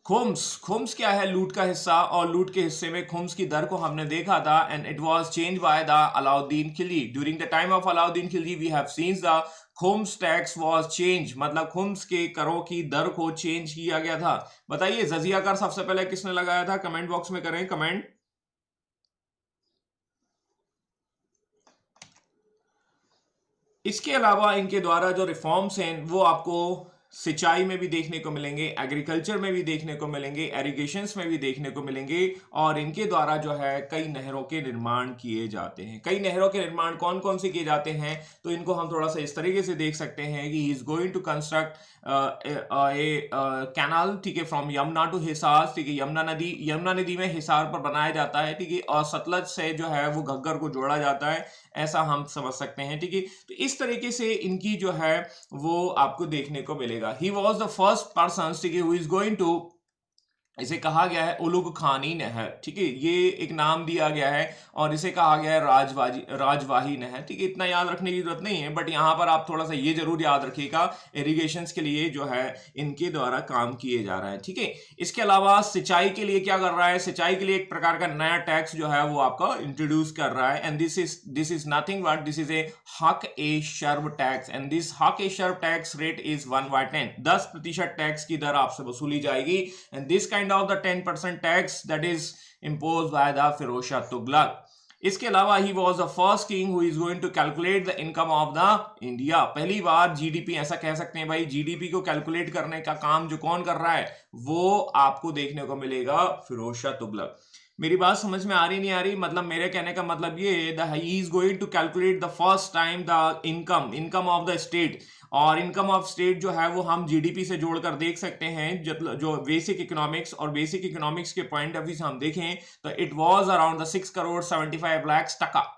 Speaker 2: खुम्स क्या है? लूट का हिस्सा, और लूट के हिस्से में खुम्स की दर को हमने देखा था, and it was change by the Alauddin Khilji. During the time of Alauddin Khilji we have seen the khums tax was change, मतलब खुम्स के करों की दर को चेंज किया गया था। बताइए जजिया कर सबसे पहले किसने लगाया था? कमेंट बॉक्स में करें कमेंट। इसके अलावा इनके द्वारा जो रिफॉर्म्स हैं वो आपको सिंचाई में भी देखने को मिलेंगे, एग्रीकल्चर में भी देखने को मिलेंगे, एरिगेशंस में भी देखने को मिलेंगे, और इनके द्वारा जो है कई नहरों के निर्माण किए जाते हैं। कई नहरों के निर्माण कौन कौन से किए जाते हैं? तो इनको हम थोड़ा सा इस तरीके से देख सकते हैं कि he is going to construct canal, ठीक है, फ्रॉम यमुना टू हिसार, ठीक है, यमुना नदी में हिसार पर बनाया जाता है, ठीक है, और सतलज से जो है वो घग्गर को जोड़ा जाता है, ऐसा हम समझ सकते हैं, ठीक है। तो इस तरीके से इनकी जो है वो आपको देखने को मिलेगा। ही वॉज द फर्स्ट पर्सन, ठीक है, हु इज गोइंग टू, इसे कहा गया है उलुग खानी नहर, ठीक है, ये एक नाम दिया गया है, और इसे कहा गया है राजवाही नहर, ठीक है। इतना याद रखने की जरूरत नहीं है, बट यहाँ पर आप थोड़ा सा ये जरूर याद रखिएगा, इरिगेशंस के लिए जो है इनके द्वारा काम किए जा रहा है, ठीक है। इसके अलावा सिंचाई के लिए क्या कर रहा है? सिंचाई के लिए एक प्रकार का नया टैक्स जो है वो आपका इंट्रोड्यूस कर रहा है, and this is nothing but this is a हक ए शर्ब टैक्स, एंड दिस हक ए शर्ब टैक्स रेट इज 1/10, 10% टैक्स की दर आपसे वसूली जाएगी, and this kind of the 10% tax that is imposed by the Firoz Shah Tughlaq. इसके अलावा he was the first king who is going to calculate the income of the India. पहली बार GDP, ऐसा कह सकते हैं भाई, जीडीपी को कैलकुलेट करने का काम जो कौन कर रहा है वो आपको देखने को मिलेगा फिरोज शाह तुगलक। मेरी बात समझ में आ रही नहीं आ रही? मतलब मेरे कहने का मतलब ये, he is going to calculate the first time the income of the state, और इनकम ऑफ स्टेट जो है वो हम जीडीपी से जोड़कर देख सकते हैं। जो बेसिक इकोनॉमिक्स, और बेसिक इकोनॉमिक्स के पॉइंट ऑफ व्यू से हम देखें तो इट वाज अराउंड द 6,75,00,000 टका।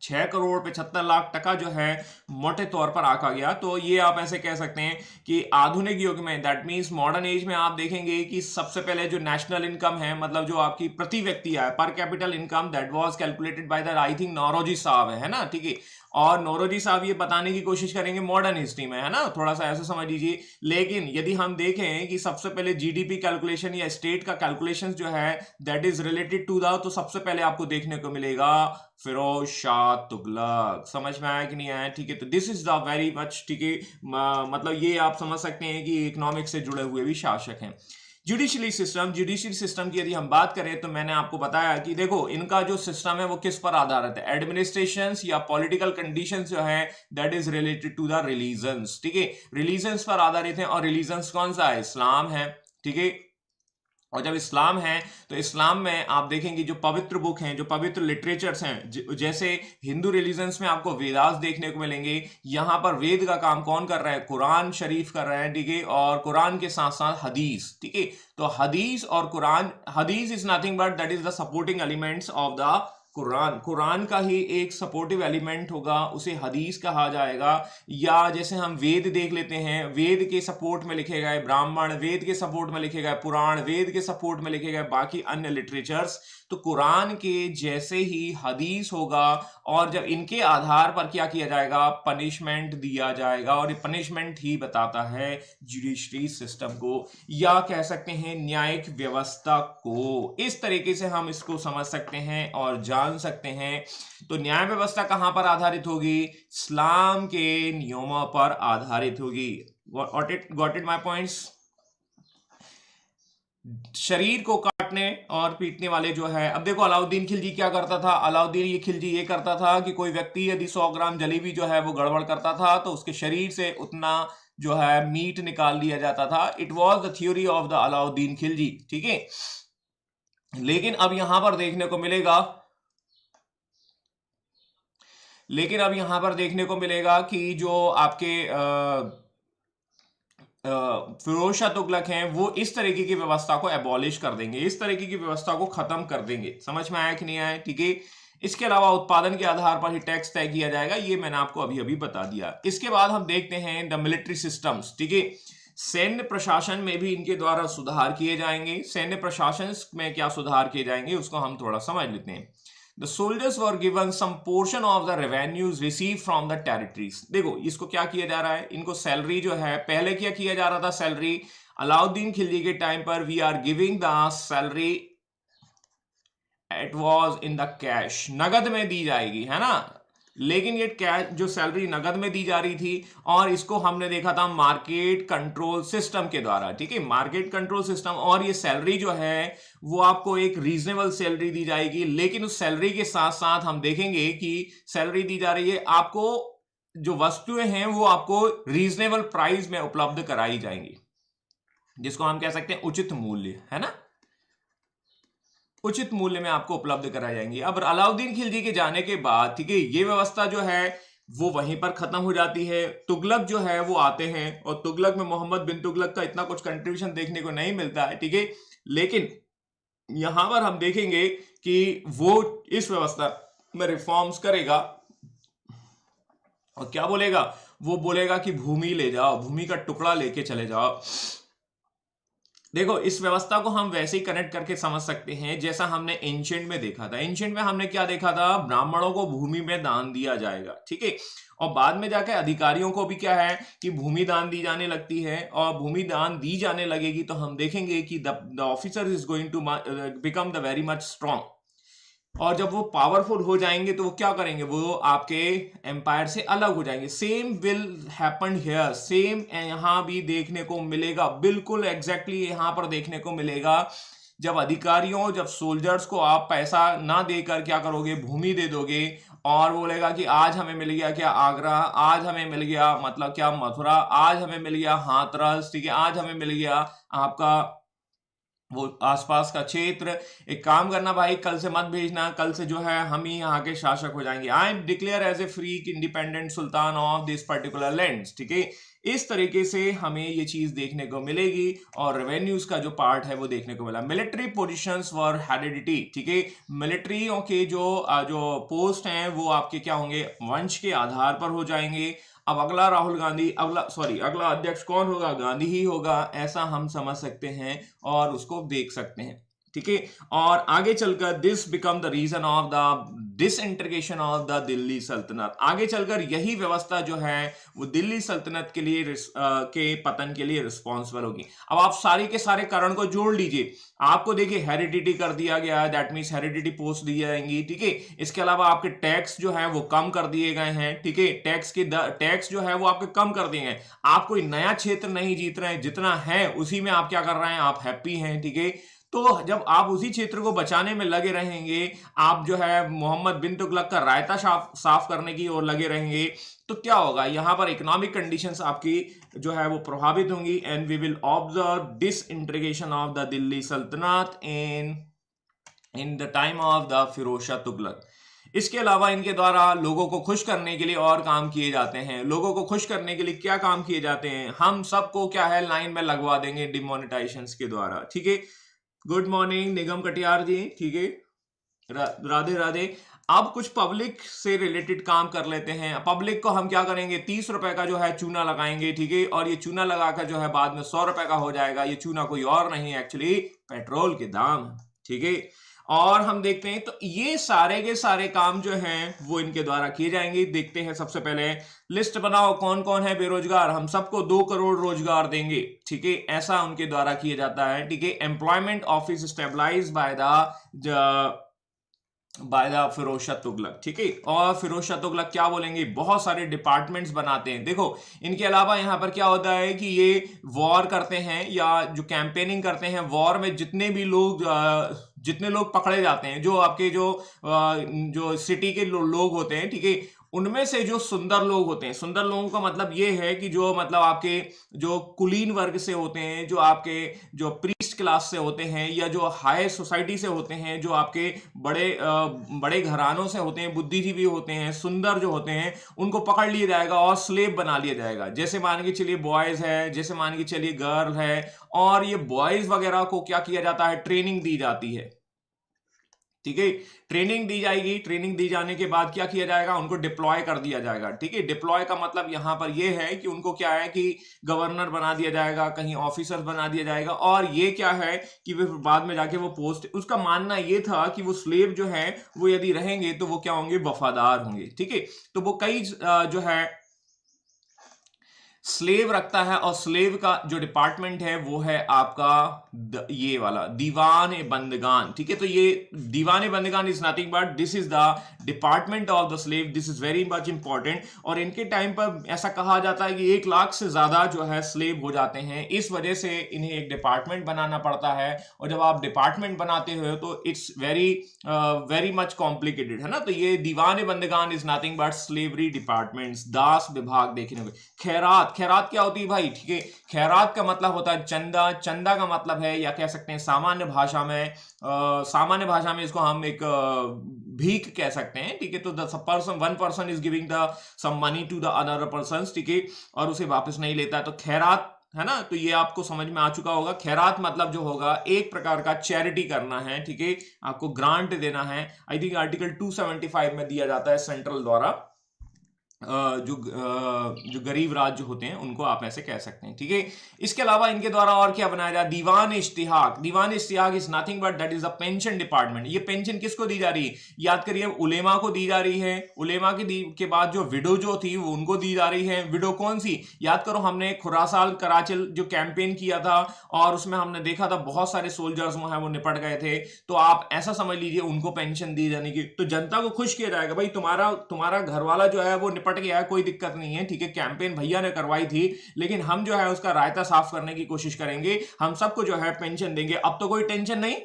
Speaker 2: 6,75,00,000 टका जो है मोटे तौर पर आका गया। तो ये आप ऐसे कह सकते हैं कि आधुनिक युग में, दैट मीन्स मॉडर्न एज में, आप देखेंगे कि सबसे पहले जो नेशनल इनकम है, मतलब जो आपकी प्रति व्यक्ति है, per capital income, that was calculated by the, I think Naoroji साहब है ना, ठीक है। और नौरोजी साहब ये बताने की कोशिश करेंगे मॉडर्न हिस्ट्री में, है ना, थोड़ा सा ऐसे समझ लीजिए। लेकिन यदि हम देखें कि सबसे पहले जीडीपी कैलकुलेशन या स्टेट का कैलकुलेशन जो है that is related to the, तो सबसे पहले आपको देखने को मिलेगा फिरोज शाह तुगलक। समझ में आया कि नहीं आया? ठीक है, तो this is the very much, ठीक है, मतलब ये आप समझ सकते हैं कि इकोनॉमिक्स से जुड़े हुए भी शासक हैं। जुडिशरी सिस्टम की यदि हम बात करें तो मैंने आपको बताया कि देखो इनका जो सिस्टम है वो किस पर आधारित है, एडमिनिस्ट्रेशन या पॉलिटिकल कंडीशंस जो है that is related to the religions, ठीक है, रिलीजन्स पर आधारित है। और रिलीजन्स कौन सा है? इस्लाम है, ठीक है। और जब इस्लाम है तो इस्लाम में आप देखेंगे जो पवित्र बुक हैं, जो पवित्र लिटरेचर्स हैं, जैसे हिंदू रिलीजन्स में आपको वेदास देखने को मिलेंगे। यहां पर वेद का काम कौन कर रहा है? कुरान शरीफ कर रहा है, ठीक है। और कुरान के साथ साथ हदीस, ठीक है। तो हदीस और कुरान, हदीस is nothing but that is the supporting elements of the Quran. Quran का ही एक सपोर्टिव एलिमेंट होगा, उसे हदीस कहा जाएगा। या जैसे हम वेद देख लेते हैं, वेद के सपोर्ट में लिखे गए ब्राह्मण, वेद के सपोर्ट में लिखे गए पुराण, वेद के सपोर्ट में लिखे गए बाकी अन्य लिटरेचर्स, तो कुरान के जैसे ही हदीस होगा। और जब इनके आधार पर क्या किया जाएगा? पनिशमेंट दिया जाएगा। और ये पनिशमेंट ही बताता है जुडिशरी सिस्टम को, या कह सकते हैं न्यायिक व्यवस्था को। इस तरीके से हम इसको समझ सकते हैं और जान सकते हैं। तो न्याय व्यवस्था कहां पर आधारित होगी? इस्लाम के नियमों पर आधारित होगी। Got it my points? शरीर को काटने और पीटने वाले जो है, अब देखो अलाउद्दीन खिलजी क्या करता था? अलाउद्दीन खिलजी ये करता था कि कोई व्यक्ति यदि 100 ग्राम जलेबी जो है वो गड़बड़ करता था तो उसके शरीर से उतना जो है मीट निकाल लिया जाता था। It was the theory of the Alauddin Khilji, ठीक है। लेकिन अब यहां पर देखने को मिलेगा, कि जो आपके फिरोज शाह तुगलक हैं वो इस तरीके की व्यवस्था को एबॉलिश कर देंगे, इस तरीके की व्यवस्था को खत्म कर देंगे। समझ में आया कि नहीं आया? ठीक है। इसके अलावा उत्पादन के आधार पर ही टैक्स तय किया जाएगा, ये मैंने आपको अभी अभी बता दिया। इसके बाद हम देखते हैं द मिलिट्री सिस्टम्स, ठीक है। सैन्य प्रशासन में भी इनके द्वारा सुधार किए जाएंगे। सैन्य प्रशासन में क्या सुधार किए जाएंगे उसको हम थोड़ा समझ लेते हैं। The soldiers were given some portion of the revenues received from the territories। देखो इसको क्या किया जा रहा है, इनको सैलरी जो है, पहले क्या किया जा रहा था? सैलरी अलाउद्दीन खिलजी के टाइम पर we are giving the salary, it was in the cash, नगद में दी जाएगी, है ना। लेकिन ये कैश जो सैलरी नगद में दी जा रही थी, और इसको हमने देखा था मार्केट कंट्रोल सिस्टम के द्वारा, ठीक है, मार्केट कंट्रोल सिस्टम। और ये सैलरी जो है वो आपको एक रीजनेबल सैलरी दी जाएगी। लेकिन उस सैलरी के साथ साथ हम देखेंगे कि सैलरी दी जा रही है, आपको जो वस्तुएं हैं वो आपको रीजनेबल प्राइस में उपलब्ध कराई जाएंगी, जिसको हम कह सकते हैं उचित मूल्य, है ना, उचित मूल्य में आपको उपलब्ध कराई जाएंगी। अब अलाउद्दीन खिलजी के जाने के बाद, ठीक है, ये व्यवस्था जो है वो वहीं पर खत्म हो जाती है। तुगलक जो है वो आते हैं, और तुगलक में मोहम्मद बिन तुगलक का इतना कुछ कंट्रीब्यूशन देखने को नहीं मिलता है, ठीक है। लेकिन यहां पर हम देखेंगे कि वो इस व्यवस्था में रिफॉर्म्स करेगा, और क्या बोलेगा? वो बोलेगा कि भूमि ले जाओ, भूमि का टुकड़ा लेके चले जाओ। देखो इस व्यवस्था को हम वैसे ही कनेक्ट करके समझ सकते हैं जैसा हमने एंशिएंट में देखा था। एंशिएंट में हमने क्या देखा था? ब्राह्मणों को भूमि में दान दिया जाएगा, ठीक है। और बाद में जाके अधिकारियों को भी क्या है कि भूमि दान दी जाने लगती है। और भूमि दान दी जाने लगेगी तो हम देखेंगे कि the officer is going to become the very much strong. और जब वो पावरफुल हो जाएंगे तो वो क्या करेंगे? वो आपके एम्पायर से अलग हो जाएंगे। Same will happen here, same यहां भी देखने को मिलेगा, बिल्कुल एग्जैक्टली यहां पर देखने को मिलेगा। जब अधिकारियों, जब सोल्जर्स को आप पैसा ना देकर क्या करोगे? भूमि दे दोगे, और बोलेगा कि आज हमें मिल गया क्या? आगरा, आज हमें मिल गया मतलब क्या? मथुरा, आज हमें मिल गया हाथरस, ठीक है, आज हमें मिल गया आपका वो आसपास का क्षेत्र। एक काम करना भाई, कल से मत भेजना, कल से जो है हम ही यहाँ के शासक हो जाएंगे। I am declare as a free independent sultan of this particular lands, ठीक है। इस तरीके से हमें ये चीज देखने को मिलेगी और रेवेन्यूज का जो पार्ट है वो देखने को मिला। मिलिट्री पोजीशंस वर हेरिडिटी, ठीक है। मिलिट्रियों के जो पोस्ट हैं वो आपके क्या होंगे, वंश के आधार पर हो जाएंगे। अब अगला राहुल गांधी, अगला अध्यक्ष कौन होगा, गांधी ही होगा, ऐसा हम समझ सकते हैं और उसको देख सकते हैं, ठीक है। और आगे चलकर this become the reason of the disintegration of the Delhi सल्तनत। आगे चलकर यही व्यवस्था जो है वो दिल्ली सल्तनत के लिए के पतन के लिए रिस्पॉन्सिबल होगी। अब आप सारे के सारे कारण को जोड़ लीजिए। आपको देखिए हेरिडिटी कर दिया गया है, दैट मींस हेरिडिटी पोस्ट दी जाएंगी, ठीक है। इसके अलावा आपके टैक्स जो है वो कम कर दिए गए हैं, ठीक है। टैक्स जो है वो आपके कम कर दिए गए। आप कोई नया क्षेत्र नहीं जीत रहे हैं, जितना है उसी में आप क्या कर रहे हैं, आप हैप्पी हैं, ठीक है। तो जब आप उसी क्षेत्र को बचाने में लगे रहेंगे, आप जो है मोहम्मद बिन तुगलक का रायता साफ करने की ओर लगे रहेंगे, तो क्या होगा, यहां पर इकोनॉमिक कंडीशंस आपकी जो है वो प्रभावित होंगी। And we will observe disintegration of the Delhi सल्तनत in the time of the Firoz Shah Tughlaq. इसके अलावा इनके द्वारा लोगों को खुश करने के लिए और काम किए जाते हैं। लोगों को खुश करने के लिए क्या काम किए जाते हैं, हम सबको क्या है लाइन में लगवा देंगे डिमोनेटाइजेशन के द्वारा, ठीक है। गुड मॉर्निंग निगम कटियार जी, ठीक है, राधे राधे। अब कुछ पब्लिक से रिलेटेड काम कर लेते हैं। पब्लिक को हम क्या करेंगे, 30 रुपए का जो है चूना लगाएंगे, ठीक है। और ये चूना लगाकर जो है बाद में 100 रुपए का हो जाएगा। ये चूना कोई और नहीं, एक्चुअली पेट्रोल के दाम, ठीक है। और हम देखते हैं तो ये सारे के सारे काम जो हैं वो इनके द्वारा किए जाएंगे। देखते हैं, सबसे पहले लिस्ट बनाओ कौन कौन है बेरोजगार, हम सबको 2 करोड़ रोजगार देंगे, ठीक है। ऐसा उनके द्वारा किया जाता है, ठीक है। Employment office stabilise by the Firoz Shah Tughlaq, ठीक है। और फिरोज शाह तुगलक क्या बोलेंगे, बहुत सारे डिपार्टमेंट्स बनाते हैं। देखो इनके अलावा यहां पर क्या होता है कि ये वॉर करते हैं या जो कैंपेनिंग करते हैं, वॉर में जितने लोग पकड़े जाते हैं, जो आपके जो सिटी के लोग होते हैं, ठीक है, उनमें से जो सुंदर लोग होते हैं, सुंदर लोगों का मतलब ये है कि जो मतलब आपके जो कुलीन वर्ग से होते हैं, जो आपके जो प्रीस्ट क्लास से होते हैं, या जो हाई सोसाइटी से होते हैं, जो आपके बड़े घरानों से होते हैं, बुद्धिजीवी होते हैं, सुंदर जो होते हैं, उनको पकड़ लिया जाएगा और स्लेव बना लिया जाएगा। जैसे मान के चलिए बॉयज है, जैसे मान के चलिए गर्ल है, और ये बॉयज वगैरह को क्या किया जाता है, ट्रेनिंग दी जाती है, ठीक है। ट्रेनिंग दी जाएगी, ट्रेनिंग दी जाने के बाद क्या किया जाएगा, उनको डिप्लॉय कर दिया जाएगा, ठीक है। डिप्लॉय का मतलब यहां पर यह है कि उनको क्या है कि गवर्नर बना दिया जाएगा, कहीं ऑफिसर बना दिया जाएगा, और ये क्या है कि वे बाद में जाके वो पोस्ट, उसका मानना ये था कि वो स्लेव जो है वो यदि रहेंगे तो वो क्या होंगे, वफादार होंगे, ठीक है। तो वो कई जो है स्लेव रखता है, और स्लेव का जो डिपार्टमेंट है वो है आपका ये वाला दीवान बंदगान, ठीक है। तो ये Diwan Bandagan is nothing but this is the department of the slave, this is very much important. और इनके टाइम पर ऐसा कहा जाता है कि 1 लाख से ज्यादा जो है स्लेव हो जाते हैं, इस वजह से इन्हें एक डिपार्टमेंट बनाना पड़ता है। और जब आप डिपार्टमेंट बनाते हो तो इट्स वेरी मच कॉम्प्लिकेटेड, है ना। तो ये Diwan Bandagan is nothing but slavery departments, दास विभाग देखने को। खैरात क्या होती है भाई, ठीक है। खैरात का मतलब होता है चंदा। चंदा का मतलब है, या कह सकते हैं सामान्य भाषा में इसको हम एक भीख कह सकते हैं, ठीक है। तो one person is giving the some money to the other person, ठीक है, और उसे वापस नहीं लेता है, तो खैरात, है ना। तो ये आपको समझ में आ चुका होगा। खैरात मतलब जो होगा एक प्रकार का चैरिटी करना है, ठीक है, आपको ग्रांट देना है। आई थिंक आर्टिकल 275 में दिया जाता है सेंट्रल द्वारा। जो गरीब राज्य होते हैं उनको आप ऐसे कह सकते हैं, ठीक है। इसके अलावा इनके द्वारा और क्या बनाया जाए, Diwan Ishtihaq. Diwan Ishtihaq is nothing but that is the pension department. ये पेंशन किसको दी जा रही है, याद करिए, उलेमा को दी जा रही है। उलेमा के बाद जो विडो जो थी वो उनको दी जा रही है। विडो कौन सी, याद करो, हमने खुरासान कराचिल जो कैंपेन किया था और उसमें हमने देखा था बहुत सारे सोल्जर्स जो है वो निपट गए थे, तो आप ऐसा समझ लीजिए उनको पेंशन दी जाने की। तो जनता को खुश किया जाएगा, भाई तुम्हारा घर वाला जो है वो निपट गया है, कोई दिक्कत नहीं है, ठीक है। कैंपेन भैया ने करवाई थी, लेकिन हम जो है उसका रायता साफ करने की कोशिश करेंगे, हम सबको जो है पेंशन देंगे, अब तो कोई टेंशन नहीं।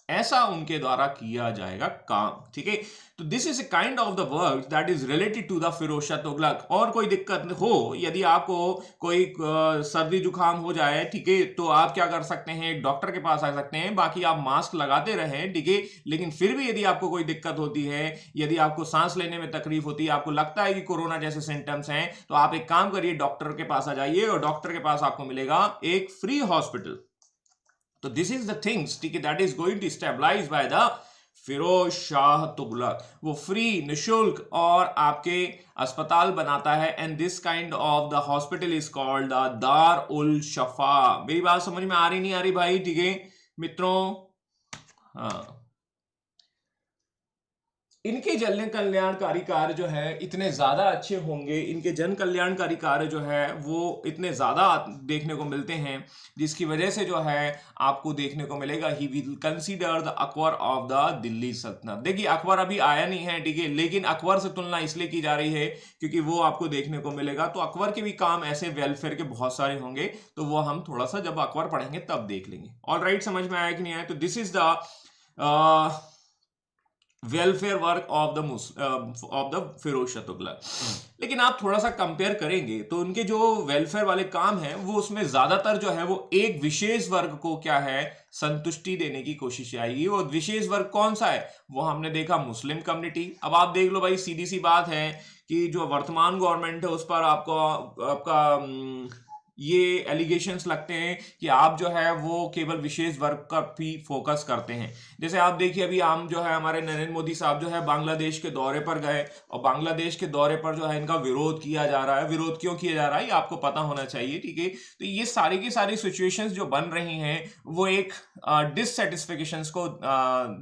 Speaker 2: ऐसा उनके द्वारा किया जाएगा काम, ठीक है। तो this is a kind of the work that is related to the Firoz Shah Tughlaq. और कोई दिक्कत हो, यदि आपको कोई सर्दी जुकाम हो जाए, ठीक है, तो आप क्या कर सकते हैं, डॉक्टर के पास आ सकते हैं। बाकी आप मास्क लगाते रहें, ठीक है। लेकिन फिर भी यदि आपको कोई दिक्कत होती है, यदि आपको सांस लेने में तकलीफ होती है, आपको लगता है कि कोरोना जैसे सिम्टम्स हैं, तो आप एक काम करिए, डॉक्टर के पास आ जाइए और डॉक्टर के पास आपको मिलेगा एक फ्री हॉस्पिटल। तो दिस इज द थिंग्स, ठीक है, that is going to stabilise by the Firoz Shah Tughlaq. वो फ्री, निशुल्क और आपके अस्पताल बनाता है। And this kind of the hospital is called the Dar ul शफा। मेरी बात समझ में आ रही नहीं आ रही भाई, ठीक है मित्रों? हाँ, इनके जन कल्याणकारी कार्य जो है इतने ज्यादा अच्छे होंगे, इनके जन कल्याणकारी कार्य जो है वो इतने ज्यादा देखने को मिलते हैं, जिसकी वजह से जो है आपको देखने को मिलेगा ही will consider the Akbar of the Delhi सल्तनत। देखिए अकबर अभी आया नहीं है, ठीक है, लेकिन अकबर से तुलना इसलिए की जा रही है क्योंकि वो आपको देखने को मिलेगा। तो अकबर के भी काम ऐसे वेलफेयर के बहुत सारे होंगे, तो वो हम थोड़ा सा जब अकबर पढ़ेंगे तब देख लेंगे। ऑलराइट, समझ में आया कि नहीं आया? तो this is the welfare work of the Firoz Shah Tughlaq. लेकिन आप थोड़ा सा कंपेयर करेंगे तो उनके जो वेलफेयर वाले काम हैं वो उसमें ज्यादातर जो है वो एक विशेष वर्ग को क्या है, संतुष्टि देने की कोशिश आएगी। वो विशेष वर्ग कौन सा है? वो हमने देखा मुस्लिम कम्युनिटी। अब आप देख लो भाई, सीधी सी बात है कि जो वर्तमान गवर्नमेंट है उस पर आपका ये एलिगेशंस लगते हैं कि आप जो है वो केवल विशेष वर्ग का भी फोकस करते हैं। जैसे आप देखिए अभी हम जो है हमारे नरेंद्र मोदी साहब जो है बांग्लादेश के दौरे पर गए और बांग्लादेश के दौरे पर जो है इनका विरोध किया जा रहा है। विरोध क्यों किया जा रहा है ये आपको पता होना चाहिए, ठीक है। तो ये सारी की सारी सिचुएशंस जो बन रही हैं वो एक डिससेटिस्फेक्शंस को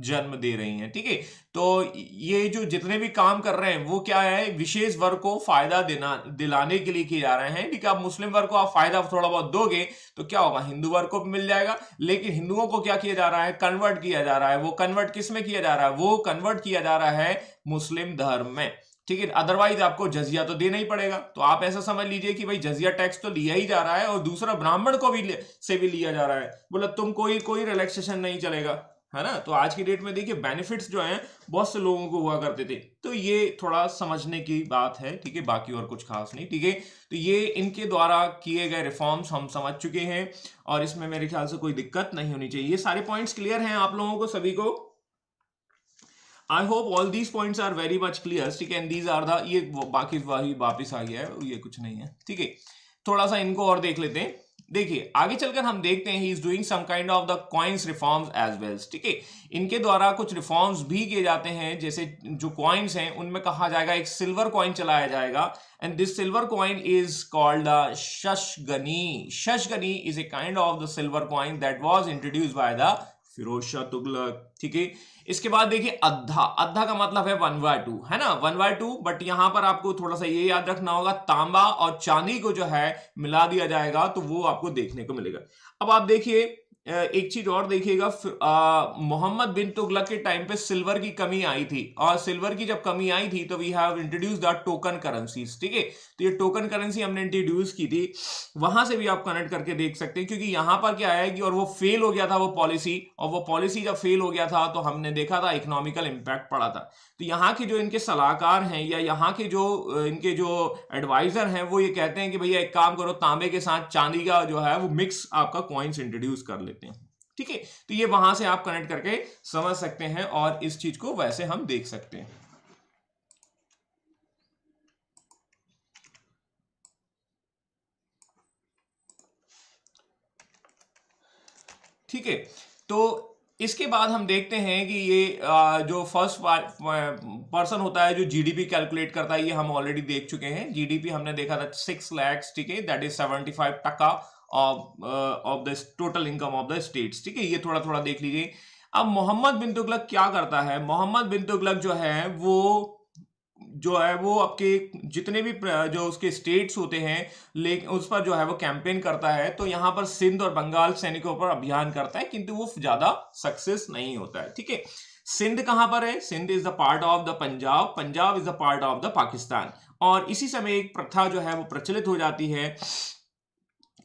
Speaker 2: जन्म दे रही हैं, ठीक है। तो ये जो जितने भी काम कर रहे हैं वो क्या है, विशेष वर्ग को फायदा दिलाने के लिए किए जा रहे हैं, ठीक है। अब मुस्लिम वर्ग को आप फायदा थोड़ा बहुत दोगे तो क्या होगा, हिंदू वर्ग को भी मिल जाएगा। लेकिन हिंदुओं को क्या किया जा रहा है, कन्वर्ट किया जा रहा है। वो कन्वर्ट किस में किया जा रहा है? वो कन्वर्ट किया जा रहा है मुस्लिम धर्म में, ठीक है। अदरवाइज आपको जजिया तो देना ही पड़ेगा। तो आप ऐसा समझ लीजिए कि भाई जजिया टैक्स तो लिया ही जा रहा है और दूसरा ब्राह्मण को भी से भी लिया जा रहा है। बोला तुम कोई रिलैक्सेशन नहीं चलेगा, है ना। तो आज की डेट में देखिए बेनिफिट्स जो हैं बहुत से लोगों को हुआ करते थे। तो ये थोड़ा समझने की बात है, ठीक है, बाकी और कुछ खास नहीं, ठीक है। तो ये इनके द्वारा किए गए रिफॉर्म्स हम समझ चुके हैं और इसमें मेरे ख्याल से कोई दिक्कत नहीं होनी चाहिए। ये सारे पॉइंट्स क्लियर हैं आप लोगों को सभी को? I hope all these points are very much clear, ठीक है। एंड दीज आर द, ये बाकी वही वापिस आ गया है, ये कुछ नहीं है, ठीक है। थोड़ा सा इनको और देख लेते हैं। देखिए आगे चलकर हम देखते हैं he is doing some kind of the coins reforms as well, ठीक है। इनके द्वारा कुछ रिफॉर्म्स भी किए जाते हैं। जैसे जो कॉइन्स हैं उनमें कहा जाएगा एक सिल्वर कॉइन चलाया जाएगा and this silver coin is called the Shashgani. Shashgani is a kind of the silver coin that was introduced by the Firoz Shah Tughlaq, ठीक है। इसके बाद देखिए अद्धा। अद्धा का मतलब है 1/2, है ना, 1/2। बट यहां पर आपको थोड़ा सा ये याद रखना होगा, तांबा और चांदी को जो है मिला दिया जाएगा तो वो आपको देखने को मिलेगा। अब आप देखिए एक चीज और देखिएगा, मोहम्मद बिन तुगलक के टाइम पे सिल्वर की कमी आई थी और सिल्वर की जब कमी आई थी तो we have introduce the token currencies, ठीक है। तो ये टोकन करेंसी हमने इंट्रोड्यूस की थी, वहां से भी आप कनेक्ट करके देख सकते हैं। क्योंकि यहां पर क्या है कि और वो फेल हो गया था वो पॉलिसी, और वो पॉलिसी जब फेल हो गया था तो हमने देखा था इकोनॉमिकल इंपैक्ट पड़ा था। तो यहाँ के जो इनके सलाहकार हैं या यहाँ के जो इनके जो एडवाइजर हैं वो ये कहते हैं कि भैया एक काम करो, तांबे के साथ चांदी का जो है वो मिक्स आपका कॉइन्स इंट्रोड्यूस कर लेते हैं, ठीक है। तो ये वहां से आप कनेक्ट करके समझ सकते हैं और इस चीज को वैसे हम देख सकते हैं। ठीक है, तो इसके बाद हम देखते हैं कि ये जो फर्स्ट पर्सन होता है जो जीडीपी कैलकुलेट करता है, ये हम ऑलरेडी देख चुके हैं। जीडीपी हमने देखा था 6 लाख, ठीक है, that is 75% of the total income of the states, ठीक है। ये थोड़ा थोड़ा देख लीजिए। अब मोहम्मद बिन तुगलक क्या करता है? मोहम्मद बिन तुगलक जो है वो आपके जितने भी जो उसके स्टेट्स होते हैं लेकिन उस पर जो है वो कैंपेन करता है। तो यहां पर सिंध और बंगाल सैनिकों पर अभियान करता है किंतु वो ज्यादा सक्सेस नहीं होता है, ठीक है। सिंध कहां पर है? Sindh is the part of the Punjab, Punjab is the part of the Pakistan. और इसी समय एक प्रथा जो है वो प्रचलित हो जाती है,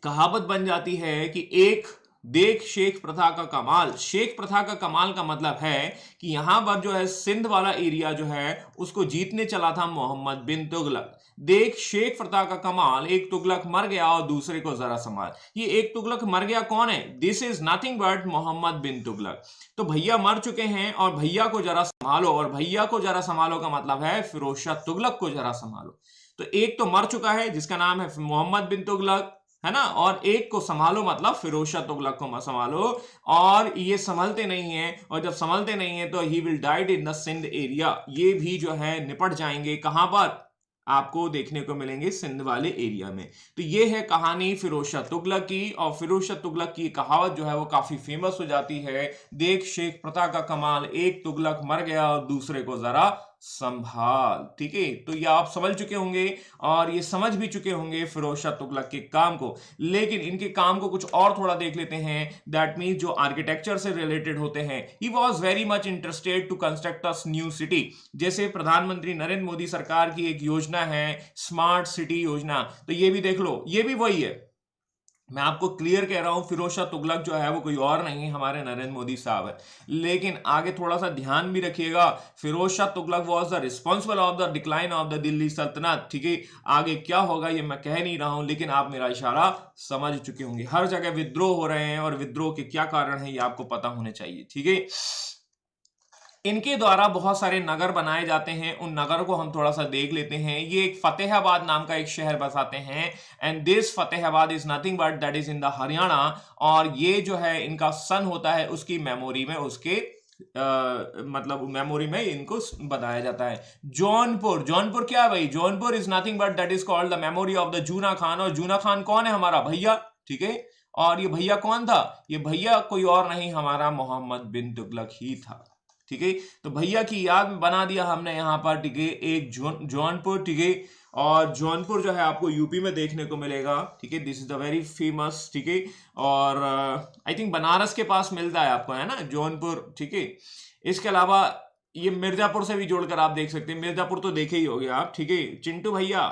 Speaker 2: कहावत बन जाती है कि एक देख शेख प्रथा का कमाल। शेख प्रथा का कमाल का मतलब है कि यहां पर जो है सिंध वाला एरिया जो है उसको जीतने चला था मोहम्मद बिन तुगलक। देख शेख प्रथा का कमाल, एक तुगलक मर गया और दूसरे को जरा संभाल। ये एक तुगलक मर गया कौन है? This is nothing but Mohammad bin Tughlaq. तो भैया मर चुके हैं और भैया को जरा संभालो, और भैया को जरा संभालो का मतलब है फिरोज शाह तुगलक को जरा संभालो। तो एक तो मर चुका है जिसका नाम है मोहम्मद बिन तुगलक, है ना, और एक को संभालो मतलब फिरोज शाह तुगलक को संभालो। और ये संभलते नहीं है, और जब संभलते नहीं है तो he will died in the Sindh area. ये भी जो है निपट जाएंगे, कहां पर? आपको देखने को मिलेंगे सिंध वाले एरिया में। तो ये है कहानी फिरोज शाह तुगलक की, और फिरोज शाह तुगलक की कहावत जो है वो काफी फेमस हो जाती है, देख शेख प्रथा का कमाल, एक तुगलक मर गया और दूसरे को जरा संभाल। ठीक है, तो ये आप समझ चुके होंगे और ये समझ भी चुके होंगे फिरोज शाह तुगलक के काम को। लेकिन इनके काम को कुछ और थोड़ा देख लेते हैं। दैट मीन जो आर्किटेक्चर से रिलेटेड होते हैं, he was very much interested to construct a new city. जैसे प्रधानमंत्री नरेंद्र मोदी सरकार की एक योजना है स्मार्ट सिटी योजना, तो ये भी देख लो, ये भी वही है। मैं आपको क्लियर कह रहा हूं, फिरोज शाह तुगलक जो है वो कोई और नहीं, हमारे नरेंद्र मोदी साहब है। लेकिन आगे थोड़ा सा ध्यान भी रखिएगा, Firoz Shah Tughlaq was the responsible of the decline of the Delhi सल्तनत। ठीक है, आगे क्या होगा ये मैं कह नहीं रहा हूं, लेकिन आप मेरा इशारा समझ चुके होंगे। हर जगह विद्रोह हो रहे हैं और विद्रोह के क्या कारण है ये आपको पता होने चाहिए। ठीक है, इनके द्वारा बहुत सारे नगर बनाए जाते हैं, उन नगर को हम थोड़ा सा देख लेते हैं। ये एक फतेहाबाद नाम का एक शहर बसाते हैं, and this Fatehabad is nothing but that is in the Haryana. और ये जो है इनका सन होता है उसकी मेमोरी में, उसके मतलब मेमोरी में इनको बताया जाता है। जौनपुर, जौनपुर क्या है भाई? Jaunpur is nothing but that is called the memory of the Juna Khan. और जूना खान कौन है? हमारा भैया। ठीक है, और ये भैया कौन था? ये भैया कोई और नहीं, हमारा मोहम्मद बिन तुगलक ही था। ठीक है, तो भैया की याद में बना दिया हमने यहाँ पर। ठीक है, एक जौनपुर। ठीक है, और जौनपुर जो है आपको यूपी में देखने को मिलेगा। ठीक है, this is the very famous. ठीक है, और आई थिंक बनारस के पास मिलता है आपको, है ना, जौनपुर। ठीक है, इसके अलावा ये मिर्जापुर से भी जोड़कर आप देख सकते हैं। मिर्जापुर तो देखे ही होगे आप। ठीक है, चिंटू भैया,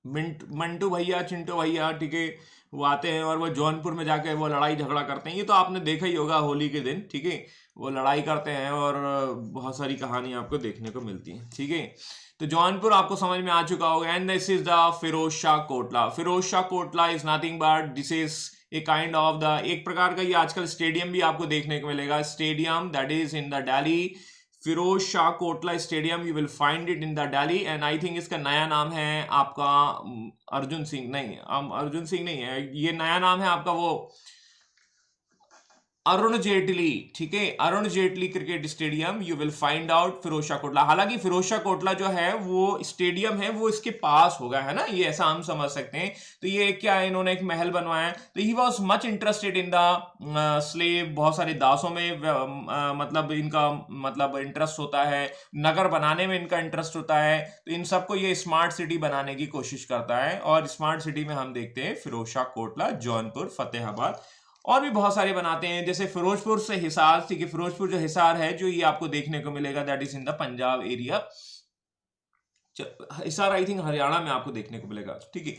Speaker 2: मंटू भैया, चिंटू भैया, ठीक है, वो आते हैं और वो जौनपुर में जाके वो लड़ाई झगड़ा करते हैं। ये तो आपने देखा ही होगा होली के दिन। ठीक है, वो लड़ाई करते हैं और बहुत सारी कहानी आपको देखने को मिलती है। ठीक है, तो जौनपुर आपको समझ में आ चुका होगा। And this is the Firoz Shah Kotla. Firoz Shah Kotla is nothing but this is a kind of the, एक प्रकार का ये आजकल स्टेडियम भी आपको देखने को मिलेगा। Stadium that is in the Delhi, Firoz Shah Kotla stadium, you will find it in the Delhi. And I think इसका नया नाम है आपका अर्जुन सिंह, नहीं अर्जुन सिंह नहीं है, ये नया नाम है आपका वो अरुण जेटली। ठीक है, Arun Jaitley cricket stadium, you will find out Firoz Shah Kotla. हालांकि फिरोज शाह कोटला जो है वो स्टेडियम है वो इसके पास होगा, है ना, ये ऐसा हम समझ सकते हैं। तो ये क्या है, इन्होंने एक महल बनवाया है। तो he was much interested in the slave, बहुत सारे दासों में मतलब इनका मतलब इंटरेस्ट होता है, नगर बनाने में इनका इंटरेस्ट होता है। तो इन सबको ये स्मार्ट सिटी बनाने की कोशिश करता है, और स्मार्ट सिटी में हम देखते हैं फिरोज शाह कोटला, जौनपुर, फतेहाबाद और भी बहुत सारे बनाते हैं। जैसे फिरोजपुर से हिसार। ठीक है, फिरोजपुर जो हिसार है जो ये आपको देखने को मिलेगा, that is in the Punjab area. Hisar I think Haryana में आपको देखने को मिलेगा। ठीक है,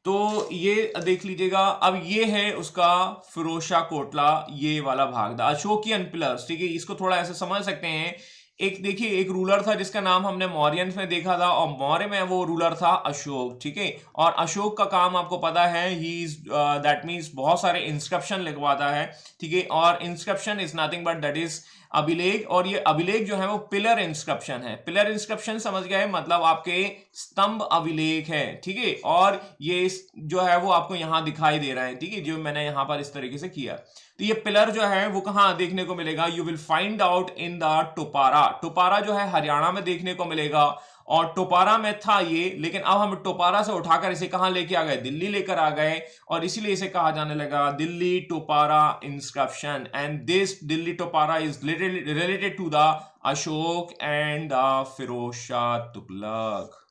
Speaker 2: तो ये देख लीजिएगा। अब ये है उसका फिरोज शाह कोटला, ये वाला भाग, द अशोकियन पिलर्स। ठीक है, इसको थोड़ा ऐसे समझ सकते हैं। एक देखिए, एक रूलर था जिसका नाम हमने मौर्यन में देखा था, और मौर्य में वो रूलर था अशोक। ठीक है, और अशोक का काम आपको पता है, ही इज दैट मीन्स बहुत सारे इंस्क्रिप्शन लिखवाता है। ठीक है, और inscription is nothing but that is अभिलेख। और ये अभिलेख जो है वो पिलर इंस्क्रिप्शन है। पिलर इंस्क्रिप्शन समझ गए, मतलब आपके स्तंभ अभिलेख है। ठीक है, और ये जो है वो आपको यहां दिखाई दे रहा है। ठीक है, जो मैंने यहां पर इस तरीके से किया। तो ये पिलर जो है वो कहां देखने को मिलेगा? You will find out in the Topara. Topara जो है हरियाणा में देखने को मिलेगा, और टोपारा में था ये, लेकिन अब हम टोपारा से उठाकर इसे कहां लेके आ गए? दिल्ली लेकर आ गए, और इसीलिए इसे कहा जाने लगा Delhi Topara inscription. And this Delhi Topara is related to the Ashoka and the Firoz Shah Tughlaq.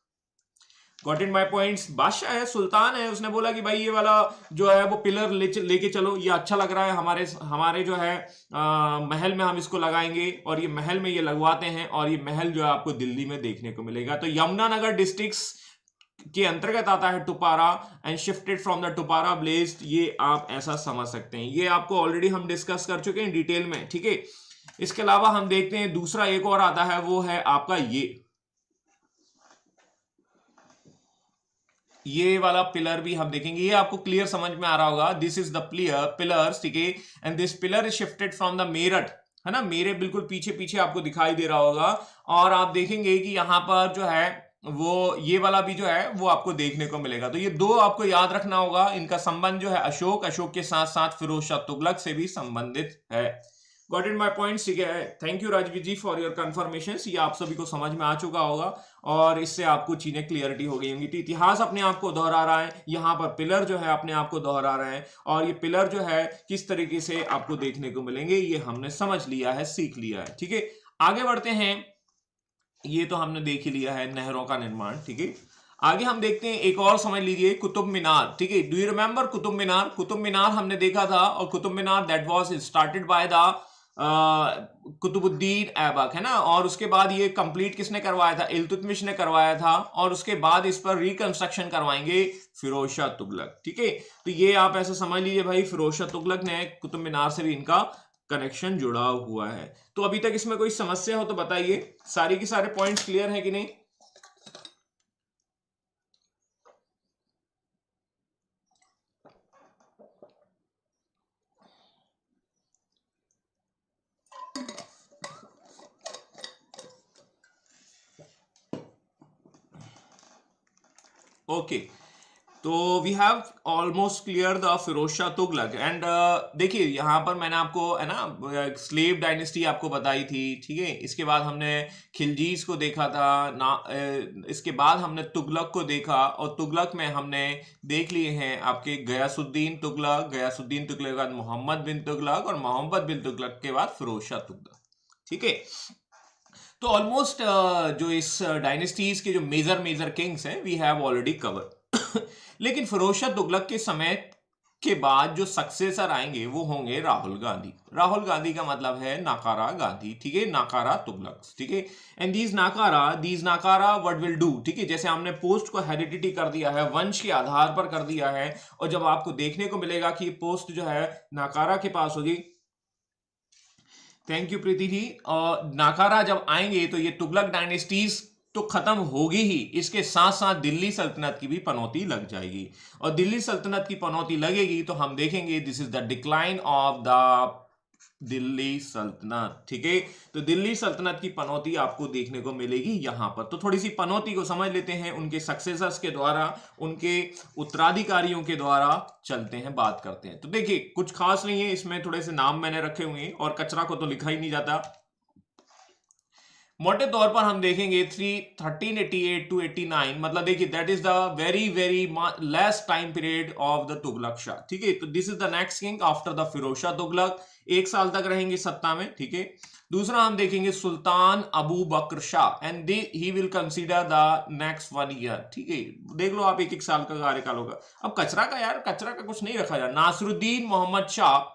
Speaker 2: Got it my points? बादशाह है, सुल्तान है, उसने बोला कि भाई ये वाला जो है वो पिलर लेके चलो, ये अच्छा लग रहा है, हमारे जो है महल में हम इसको लगाएंगे, और ये महल में ये लगवाते हैं, और ये महल जो है आपको दिल्ली में देखने को मिलेगा। तो यमुनानगर डिस्ट्रिक्ट के अंतर्गत आता है Topara and shifted from the Topara blessed, ये आप ऐसा समझ सकते हैं। ये आपको ऑलरेडी हम डिस्कस कर चुके हैं डिटेल में, ठीक है। इसके अलावा हम देखते हैं दूसरा एक और आता है, वो है आपका ये वाला पिलर भी हम देखेंगे। ये आपको क्लियर समझ में आ रहा होगा, दिस इज द पिलर्स, ठीक है। And this pillar is shifted from the Meerut, है ना, मेरे बिल्कुल पीछे पीछे आपको दिखाई दे रहा होगा। और आप देखेंगे कि यहां पर जो है वो ये वाला भी जो है वो आपको देखने को मिलेगा। तो ये दो आपको याद रखना होगा। इनका संबंध जो है अशोक के साथ साथ फिरोज शाह तुगलक से भी संबंधित है। गॉट इट माय पॉइंट्स, ठीक है। Thank you Rajveer ji for your confirmation. ये आप सभी को समझ में आ चुका होगा और इससे आपको चीजें क्लियरिटी हो गई होंगी। तो इतिहास अपने आप को दोहरा रहा है, यहाँ पर पिलर जो है अपने आप को दोहरा रहे हैं, और ये पिलर जो है किस तरीके से आपको देखने को मिलेंगे ये हमने समझ लिया है, सीख लिया है, ठीक है। आगे बढ़ते हैं। ये तो हमने देख ही लिया है नहरों का निर्माण, ठीक है। आगे हम देखते हैं, एक और समझ लीजिए, कुतुब मीनार, ठीक है। Do you remember Qutub Minar? Qutub Minar हमने देखा था, और Qutub Minar that was started by the Qutubuddin Aibak, है ना। और उसके बाद ये कंप्लीट किसने करवाया था? इल्तुतमिश ने करवाया था। और उसके बाद इस पर रिकंस्ट्रक्शन करवाएंगे फिरोज शाह तुगलक, ठीक है। तो ये आप ऐसा समझ लीजिए भाई, फिरोज शाह तुगलक ने कुतुब मीनार से भी इनका कनेक्शन जुड़ा हुआ है। तो अभी तक इसमें कोई समस्या हो तो बताइए, सारी की सारे पॉइंट्स क्लियर है कि नहीं? ओके, तो we have almost clear the Firoz Shah Tughlaq. And देखिए यहाँ पर मैंने आपको, है ना, स्लेव डायनेस्टी आपको बताई थी, ठीक है। इसके बाद हमने खिलजीज को देखा था ना, इसके बाद हमने तुगलक को देखा, और तुगलक में हमने देख लिए हैं आपके गयासुद्दीन तुगलक के बाद मोहम्मद बिन तुगलक, और मोहम्मद बिन तुगलक के बाद फिरोज शाह तुगलक, ठीक है। तो ऑलमोस्ट जो इस डायनेस्टीज के जो मेजर किंग्स हैं वी हैव ऑलरेडी कवर। लेकिन फिरोज शाह तुगलक के समय के बाद जो सक्सेसर आएंगे वो होंगे राहुल गांधी। राहुल गांधी का मतलब है नाकारा गांधी, ठीक है, नाकारा तुगलक, ठीक है। एंड दीज नाकारा व्हाट विल डू, ठीक है। जैसे हमने पोस्ट को हेरिडिटी कर दिया है, वंश के आधार पर कर दिया है, और जब आपको देखने को मिलेगा कि पोस्ट जो है नाकारा के पास होगी, थैंक यू प्रीति जी। और नाकारा जब आएंगे तो ये तुगलक डायनेस्टीज तो खत्म होगी ही, इसके साथ साथ दिल्ली सल्तनत की भी पनौती लग जाएगी। और दिल्ली सल्तनत की पनौती लगेगी तो हम देखेंगे this is the decline of the Delhi सल्तनत, ठीक है। तो दिल्ली सल्तनत की पनौती आपको देखने को मिलेगी यहां पर। तो थोड़ी सी पनौती को समझ लेते हैं, उनके सक्सेसर्स के द्वारा, उनके उत्तराधिकारियों के द्वारा चलते हैं, बात करते हैं। तो देखिए कुछ खास नहीं है इसमें, थोड़े से नाम मैंने रखे हुए हैं, और कचरा को तो लिखा ही नहीं जाता। मोटे तौर पर हम देखेंगे 1388 टू 89, मतलब देखिए that is the very very less time period of the Tughlaq Shah, ठीक है। तो this is the next king after the Firoz Shah Tughlaq, 1 साल तक रहेंगे सत्ता में, ठीक है। दूसरा हम देखेंगे सुल्तान Abu Bakr Shah, and he will consider the next 1 year, ठीक है। देख लो आप, 1 साल का कार्यकाल होगा। अब कचरा का कुछ नहीं रखा जाए। नासिरुद्दीन मोहम्मद शाह,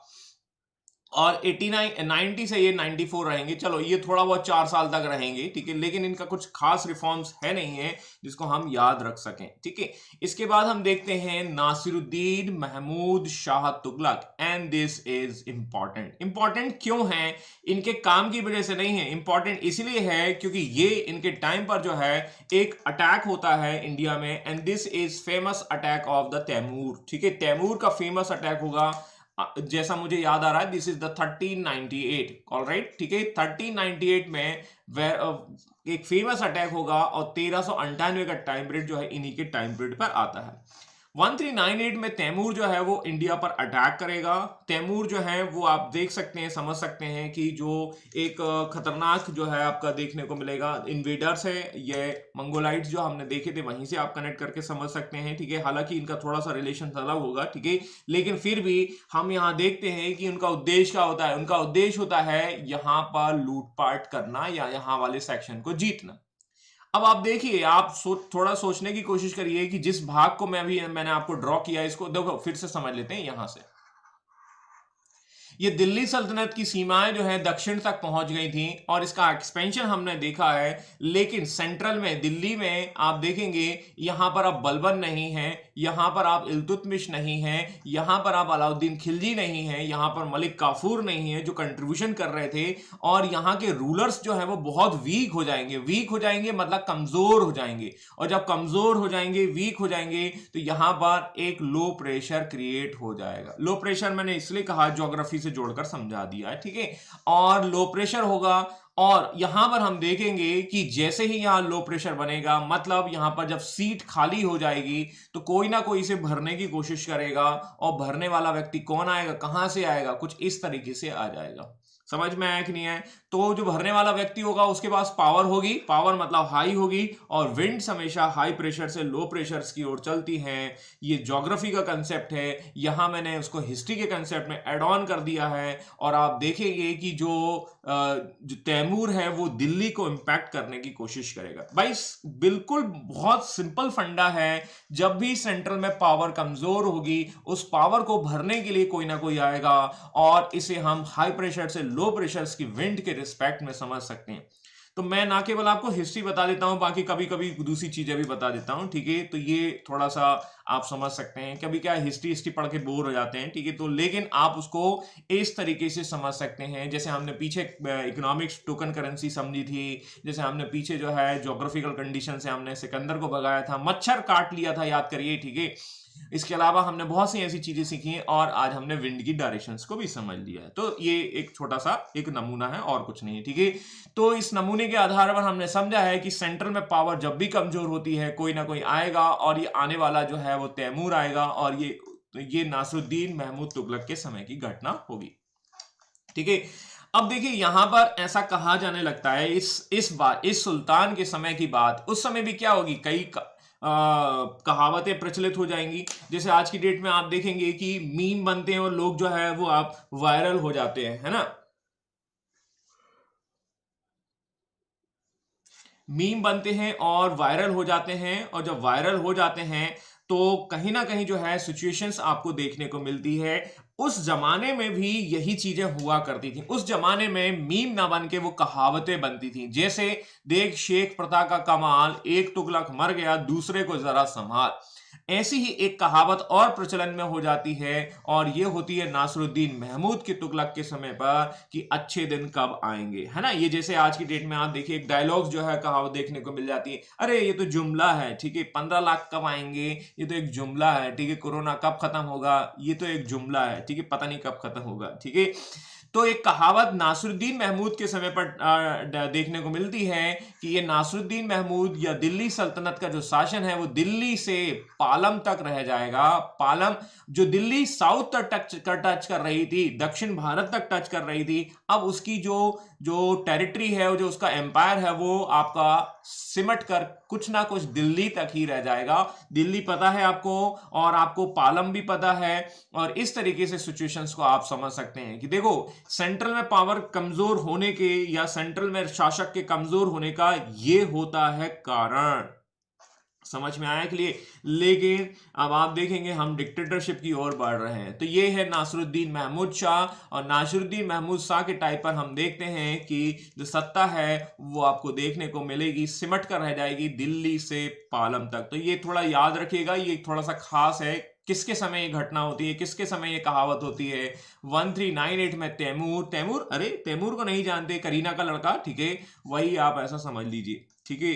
Speaker 2: और 90 से ये 94 रहेंगे। चलो ये थोड़ा बहुत 4 साल तक रहेंगे, ठीक है, लेकिन इनका कुछ खास रिफॉर्म्स है नहीं है जिसको हम याद रख सकें, ठीक है। इसके बाद हम देखते हैं Nasiruddin Mahmud Shah Tughlaq, and this is important क्यों है? इनके काम की वजह से नहीं है, इंपॉर्टेंट इसलिए है क्योंकि ये इनके टाइम पर जो है एक अटैक होता है इंडिया में, and this is famous attack of the Timur, ठीक है। तैमूर का फेमस अटैक होगा, जैसा मुझे याद आ रहा है, दिस इज द 1398, ऑलराइट, ठीक है। 1398 में एक फेमस अटैक होगा, और 1398 का टाइम पीरियड जो है इन्हीं के टाइम पीरियड पर आता है। 1398 में तैमूर जो है वो इंडिया पर अटैक करेगा। तैमूर जो है वो आप देख सकते हैं, समझ सकते हैं कि जो एक खतरनाक जो है आपका देखने को मिलेगा इन्वेडर्स है, ये मंगोलाइट्स जो हमने देखे थे वहीं से आप कनेक्ट करके समझ सकते हैं, ठीक है। हालांकि इनका थोड़ा सा रिलेशन अलग होगा, ठीक है, लेकिन फिर भी हम यहाँ देखते हैं कि उनका उद्देश्य क्या होता है। उनका उद्देश्य होता है यहाँ पर लूटपाट करना या यहाँ वाले सेक्शन को जीतना। अब आप देखिए, आप थोड़ा सोचने की कोशिश करिए कि जिस भाग को मैंने आपको ड्रॉ किया, इसको देखो फिर से समझ लेते हैं। यहां से ये दिल्ली सल्तनत की सीमाएं जो है दक्षिण तक पहुंच गई थी और इसका एक्सपेंशन हमने देखा है, लेकिन सेंट्रल में दिल्ली में आप देखेंगे यहां पर अब बलबन नहीं है, यहां पर आप इल्तुतमिश नहीं है, यहां पर आप अलाउद्दीन खिलजी नहीं है, यहां पर मलिक काफूर नहीं है जो कंट्रीब्यूशन कर रहे थे, और यहां के रूलर्स जो है वो बहुत वीक हो जाएंगे। वीक हो जाएंगे मतलब कमजोर हो जाएंगे, और जब कमजोर हो जाएंगे, वीक हो जाएंगे, तो यहां पर एक लो प्रेशर क्रिएट हो जाएगा। लो प्रेशर मैंने इसलिए कहा, ज्योग्राफी से जोड़कर समझा दिया है, ठीक है। और लो प्रेशर होगा, और यहां पर हम देखेंगे कि जैसे ही यहां लो प्रेशर बनेगा, मतलब यहां पर जब सीट खाली हो जाएगी तो कोई ना कोई इसे भरने की कोशिश करेगा, और भरने वाला व्यक्ति कौन आएगा, कहां से आएगा, कुछ इस तरीके से आ जाएगा। समझ में आया कि नहीं है? तो जो भरने वाला व्यक्ति होगा उसके पास पावर होगी, पावर मतलब हाई होगी, और विंड्स हमेशा हाई प्रेशर से लो प्रेशर की ओर चलती हैं। ये ज्योग्राफी का कंसेप्ट है, यहां मैंने उसको हिस्ट्री के कंसेप्ट में ऐड ऑन कर दिया है। और आप देखेंगे कि जो तैमूर है वो दिल्ली को इंपैक्ट करने की कोशिश करेगा। भाई बिल्कुल बहुत सिंपल फंडा है, जब भी सेंट्रल में पावर कमजोर होगी उस पावर को भरने के लिए कोई ना कोई आएगा, और इसे हम हाई प्रेशर से लो प्रेशर की विंड के रिस्पेक्ट में समझ सकते हैं। तो मैं ना केवल आपको हिस्ट्री बता देता हूं, बाकी कभी कभी दूसरी चीजें भी बता देता हूं, ठीक है। तो ये थोड़ा सा आप समझ सकते हैं, कभी क्या हिस्ट्री हिस्ट्री पढ़ के बोर हो जाते हैं, ठीक है। तो लेकिन आप उसको इस तरीके से समझ सकते हैं, जैसे हमने पीछे इकोनॉमिक्स टोकन करेंसी समझी थी, जैसे हमने पीछे जो है ज्योग्राफिकल कंडीशन से हमने सिकंदर को भगाया था, मच्छर काट लिया था, याद करिए, ठीक है। इसके अलावा हमने बहुत सी ऐसी चीजें सीखी हैं, और आज हमने विंड की डायरेक्शंस को भी समझ लिया है। तो ये एक छोटा सा एक नमूना है और कुछ नहीं है, ठीक है। तो इस नमूने के आधार पर हमने समझा है कि सेंट्रल में पावर जब भी कमजोर होती है कोई ना कोई आएगा, और ये आने वाला जो है वो तैमूर आएगा, और ये नासरुद्दीन महमूद तुगलक के समय की घटना होगी, ठीक है। अब देखिए यहां पर ऐसा कहा जाने लगता है, इस सुल्तान के समय की बात, उस समय भी क्या होगी, कई कहावतें प्रचलित हो जाएंगी। जैसे आज की डेट में आप देखेंगे कि मीम बनते हैं और लोग जो है वो आप वायरल हो जाते हैं, है ना। मीम बनते हैं और वायरल हो जाते हैं, और जब वायरल हो जाते हैं तो कहीं ना कहीं जो है सिचुएशंस आपको देखने को मिलती है। उस जमाने में भी यही चीजें हुआ करती थी। उस जमाने में मीम ना बन के वो कहावतें बनती थी, जैसे देख शेख प्रथा का कमाल, एक तुगलक मर गया दूसरे को जरा संभाल। ऐसी ही एक कहावत और प्रचलन में हो जाती है, और ये होती है नासरुद्दीन महमूद के तुगलक के समय पर, कि अच्छे दिन कब आएंगे, है ना। ये जैसे आज की डेट में आप देखिए एक डायलॉग्स जो है कहावत देखने को मिल जाती है, अरे ये तो जुमला है, ठीक है, 15 लाख कब आएंगे, ये तो एक जुमला है, ठीक है, कोरोना कब खत्म होगा, ये तो एक जुमला है, ठीक है, पता नहीं कब खत्म होगा, ठीक है। तो एक कहावत नासरुद्दीन महमूद के समय पर देखने को मिलती है कि ये नासरुद्दीन महमूद या दिल्ली सल्तनत का जो शासन है वो दिल्ली से पालम तक रह जाएगा। पालम जो दिल्ली साउथ तक टच कर रही थी, दक्षिण भारत तक टच कर रही थी, अब उसकी जो जो टेरिटरी है, जो उसका एम्पायर है, वो आपका सिमट कर कुछ ना कुछ दिल्ली तक ही रह जाएगा। दिल्ली पता है आपको, और आपको पालम भी पता है, और इस तरीके से सिचुएशंस को आप समझ सकते हैं कि देखो सेंट्रल में पावर कमजोर होने के, या सेंट्रल में शासक के कमजोर होने का ये होता है कारण। समझ में आया के लिए। लेकिन अब आप देखेंगे हम डिक्टेटरशिप की ओर बढ़ रहे हैं। तो ये है नासरुद्दीन महमूद शाह, और नासरुद्दीन महमूद शाह के टाइप पर हम देखते हैं कि जो सत्ता है वो आपको देखने को मिलेगी, सिमट कर रह जाएगी दिल्ली से पालम तक। तो ये थोड़ा याद रखिएगा, ये थोड़ा सा खास है, किसके समय ये घटना होती है, किसके समय ये कहावत होती है। 1398 में तैमूर, अरे तैमूर को नहीं जानते, करीना का लड़का, ठीक है, वही आप ऐसा समझ लीजिए, ठीक है।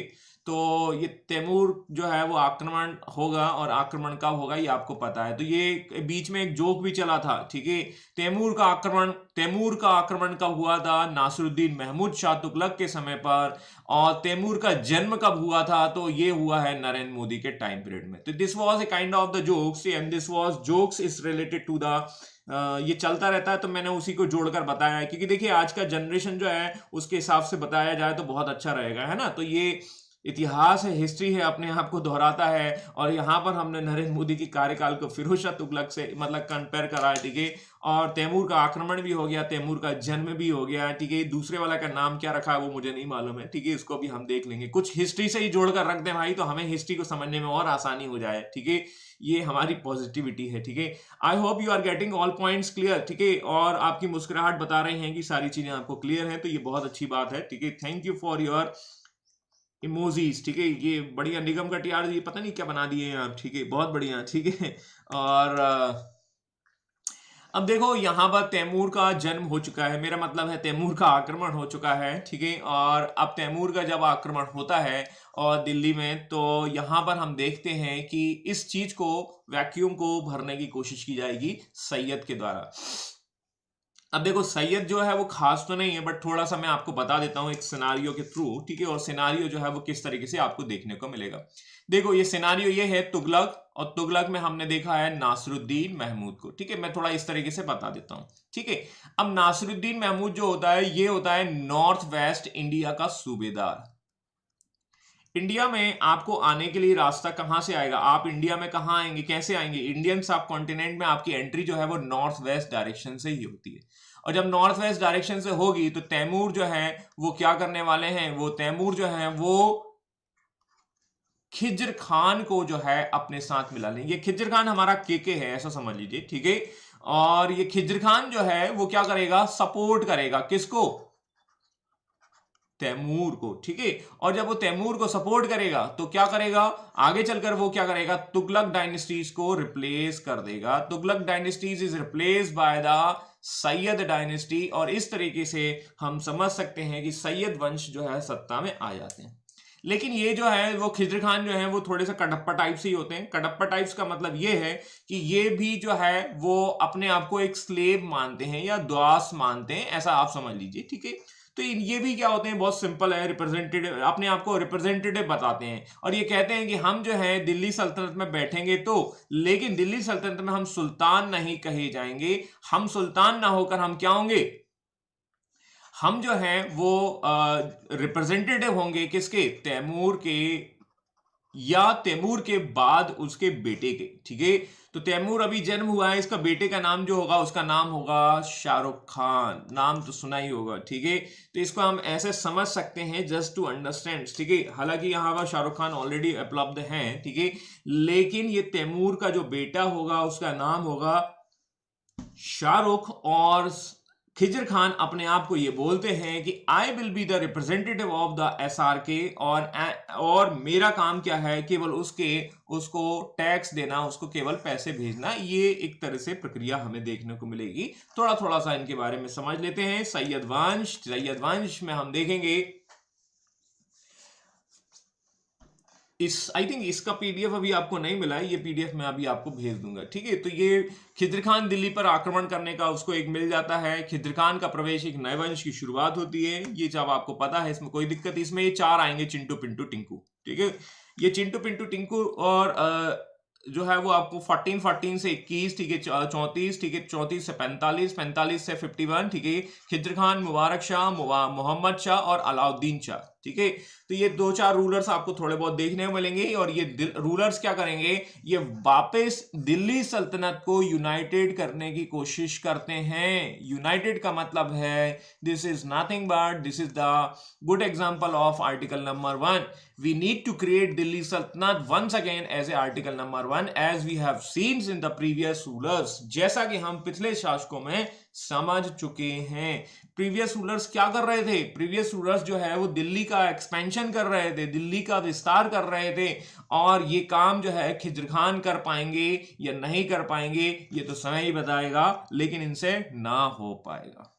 Speaker 2: तो ये तैमूर जो है वो आक्रमण होगा, और आक्रमण कब होगा ये आपको पता है। तो ये बीच में एक जोक भी चला था, ठीक है। तैमूर का आक्रमण कब हुआ था, नासरुद्दीन महमूद शाह तुगलक के समय पर। और तैमूर का जन्म कब हुआ था, तो ये हुआ है नरेंद्र मोदी के टाइम पीरियड में। तो this was a kind of the jokes, and this was jokes is related to the ये चलता रहता है, तो मैंने उसी को जोड़कर बताया है, क्योंकि देखिए आज का जनरेशन जो है उसके हिसाब से बताया जाए तो बहुत अच्छा रहेगा, है ना। तो ये इतिहास है, हिस्ट्री है, अपने आप को दोहराता है। और यहाँ पर हमने नरेंद्र मोदी की कार्यकाल को फिरोज शाह तुगलक से मतलब कंपेयर करा है, ठीक है। और तैमूर का आक्रमण भी हो गया, तैमूर का जन्म भी हो गया, ठीक है। दूसरे वाला का नाम क्या रखा है वो मुझे नहीं मालूम है, ठीक है, इसको भी हम देख लेंगे। कुछ हिस्ट्री से ही जोड़कर रख दें भाई, तो हमें हिस्ट्री को समझने में और आसानी हो जाए, ठीक है। ये हमारी पॉजिटिविटी है, ठीक है। I hope you are getting all points clear, ठीक है। और आपकी मुस्कुराहट बता रहे हैं कि सारी चीजें आपको क्लियर है, तो ये बहुत अच्छी बात है, ठीक है। Thank you for your emojis, ठीक है। ये बढ़िया, निगम कटियार ये पता नहीं क्या बना दिए हैं आप, ठीक है, बहुत बढ़िया, ठीक है। और अब देखो यहाँ पर तैमूर का जन्म हो चुका है, मेरा मतलब है तैमूर का आक्रमण हो चुका है, ठीक है। और अब तैमूर का जब आक्रमण होता है और दिल्ली में, तो यहाँ पर हम देखते हैं कि इस चीज को, वैक्यूम को भरने की कोशिश की जाएगी सैयद के द्वारा। अब देखो सैयद जो है वो खास तो नहीं है, बट थोड़ा सा मैं आपको बता देता हूं एक सिनारियो के थ्रू, ठीक है। और सिनारियो जो है वो किस तरीके से आपको देखने को मिलेगा। देखो ये सिनारियो ये है तुगलक, और तुगलक में हमने देखा है नासिरुद्दीन महमूद को, ठीक है। मैं थोड़ा इस तरीके से बता देता हूं, ठीक है। अब नासिरुद्दीन महमूद जो होता है, ये होता है नॉर्थ वेस्ट इंडिया का सूबेदार। इंडिया में आपको आने के लिए रास्ता कहां से आएगा, आप इंडिया में कहां आएंगे, कैसे आएंगे? इंडियन सब कॉन्टिनेंट में आपकी एंट्री जो है वो नॉर्थ वेस्ट डायरेक्शन से ही होती है। और जब नॉर्थ वेस्ट डायरेक्शन से होगी तो तैमूर जो है वो क्या करने वाले हैं, वो तैमूर जो है वो खिज्र खान को जो है अपने साथ मिला लेंगे। ये खिज्र खान हमारा केके है, ऐसा समझ लीजिए, ठीक है। और ये खिज्र खान जो है वो क्या करेगा, सपोर्ट करेगा किसको, तैमूर को, ठीक है। और जब वो तैमूर को सपोर्ट करेगा तो क्या करेगा, आगे चलकर वो क्या करेगा, तुगलक डायनेस्टीज को रिप्लेस कर देगा। Tughlaq dynasties is replace by the Syed dynasty. और इस तरीके से हम समझ सकते हैं कि सैयद वंश जो है सत्ता में आ जाते हैं। लेकिन ये जो है वो खिज्र खान जो है वो थोड़े से कडप्पा टाइप से ही होते हैं। कडप्पा टाइप्स का मतलब ये है कि ये भी जो है वो अपने आप को एक स्लेव मानते हैं या दास मानते हैं, ऐसा आप समझ लीजिए, ठीक है। तो ये भी क्या होते हैं, बहुत सिंपल है, रिप्रेजेंटेटिव, अपने आप को रिप्रेजेंटेटिव बताते हैं। और ये कहते हैं कि हम जो है दिल्ली सल्तनत में बैठेंगे तो, लेकिन दिल्ली सल्तनत में हम सुल्तान नहीं कहे जाएंगे। हम सुल्तान ना होकर हम क्या होंगे, हम जो है वो रिप्रेजेंटेटिव होंगे किसके, तैमूर के, या तैमूर के बाद उसके बेटे के, ठीक है। तो तैमूर अभी जन्म हुआ है, इसका बेटे का नाम जो होगा उसका नाम होगा शाहरुख खान, नाम तो सुना ही होगा, ठीक है। तो इसको हम ऐसे समझ सकते हैं, जस्ट टू अंडरस्टैंड, ठीक है। हालांकि यहाँ पर शाहरुख खान ऑलरेडी उपलब्ध हैं, ठीक है, लेकिन ये तैमूर का जो बेटा होगा उसका नाम होगा शाहरुख। और खिजर खान अपने आप को ये बोलते हैं कि I will be the representative of the SRK, और मेरा काम क्या है, केवल उसको टैक्स देना, उसको केवल पैसे भेजना। ये एक तरह से प्रक्रिया हमें देखने को मिलेगी। थोड़ा थोड़ा सा इनके बारे में समझ लेते हैं। सैयद वंश में हम देखेंगे आई थिंक इसका PDF अभी आपको नहीं मिला है, ये PDF मैं अभी आपको भेज दूंगा, ठीक है। तो ये खिज्र खान दिल्ली पर आक्रमण करने का उसको एक मिल जाता है। खिज्र खान का प्रवेश एक नए वंश की शुरुआत होती है, ये जब आपको पता है, इसमें कोई दिक्कत। इसमें ये 4 आएंगे, चिंटू पिंटू टिंकू, ठीक है। ये चिंटू पिंटू टिंकू और जो है वो आपको 14 से 21, ठीक है, 34, ठीक है, 34 से 45, 45 से 51, ठीक है। खिज्र खान, मुबारक शाह, मोहम्मद शाह और अलाउद्दीन शाह, ठीक है। तो ये 2-4 रूलर्स आपको थोड़े बहुत देखने को मिलेंगे। और ये रूलर्स क्या करेंगे, ये वापस दिल्ली सल्तनत को यूनाइटेड करने की कोशिश करते हैं। यूनाइटेड का मतलब है, this is nothing but, this is the good example of article number 1। we need to create Delhi Sultanate once again as a article number 1 as we have seen in the previous rulers, जैसा कि हम पिछले शासकों में समझ चुके हैं। Previous rulers क्या कर रहे थे, प्रीवियस रूलर्स जो है वो दिल्ली का एक्सपेंशन कर रहे थे, दिल्ली का विस्तार कर रहे थे। और ये काम जो है खिज्र खान कर पाएंगे या नहीं कर पाएंगे ये तो समय ही बताएगा, लेकिन इनसे ना हो पाएगा।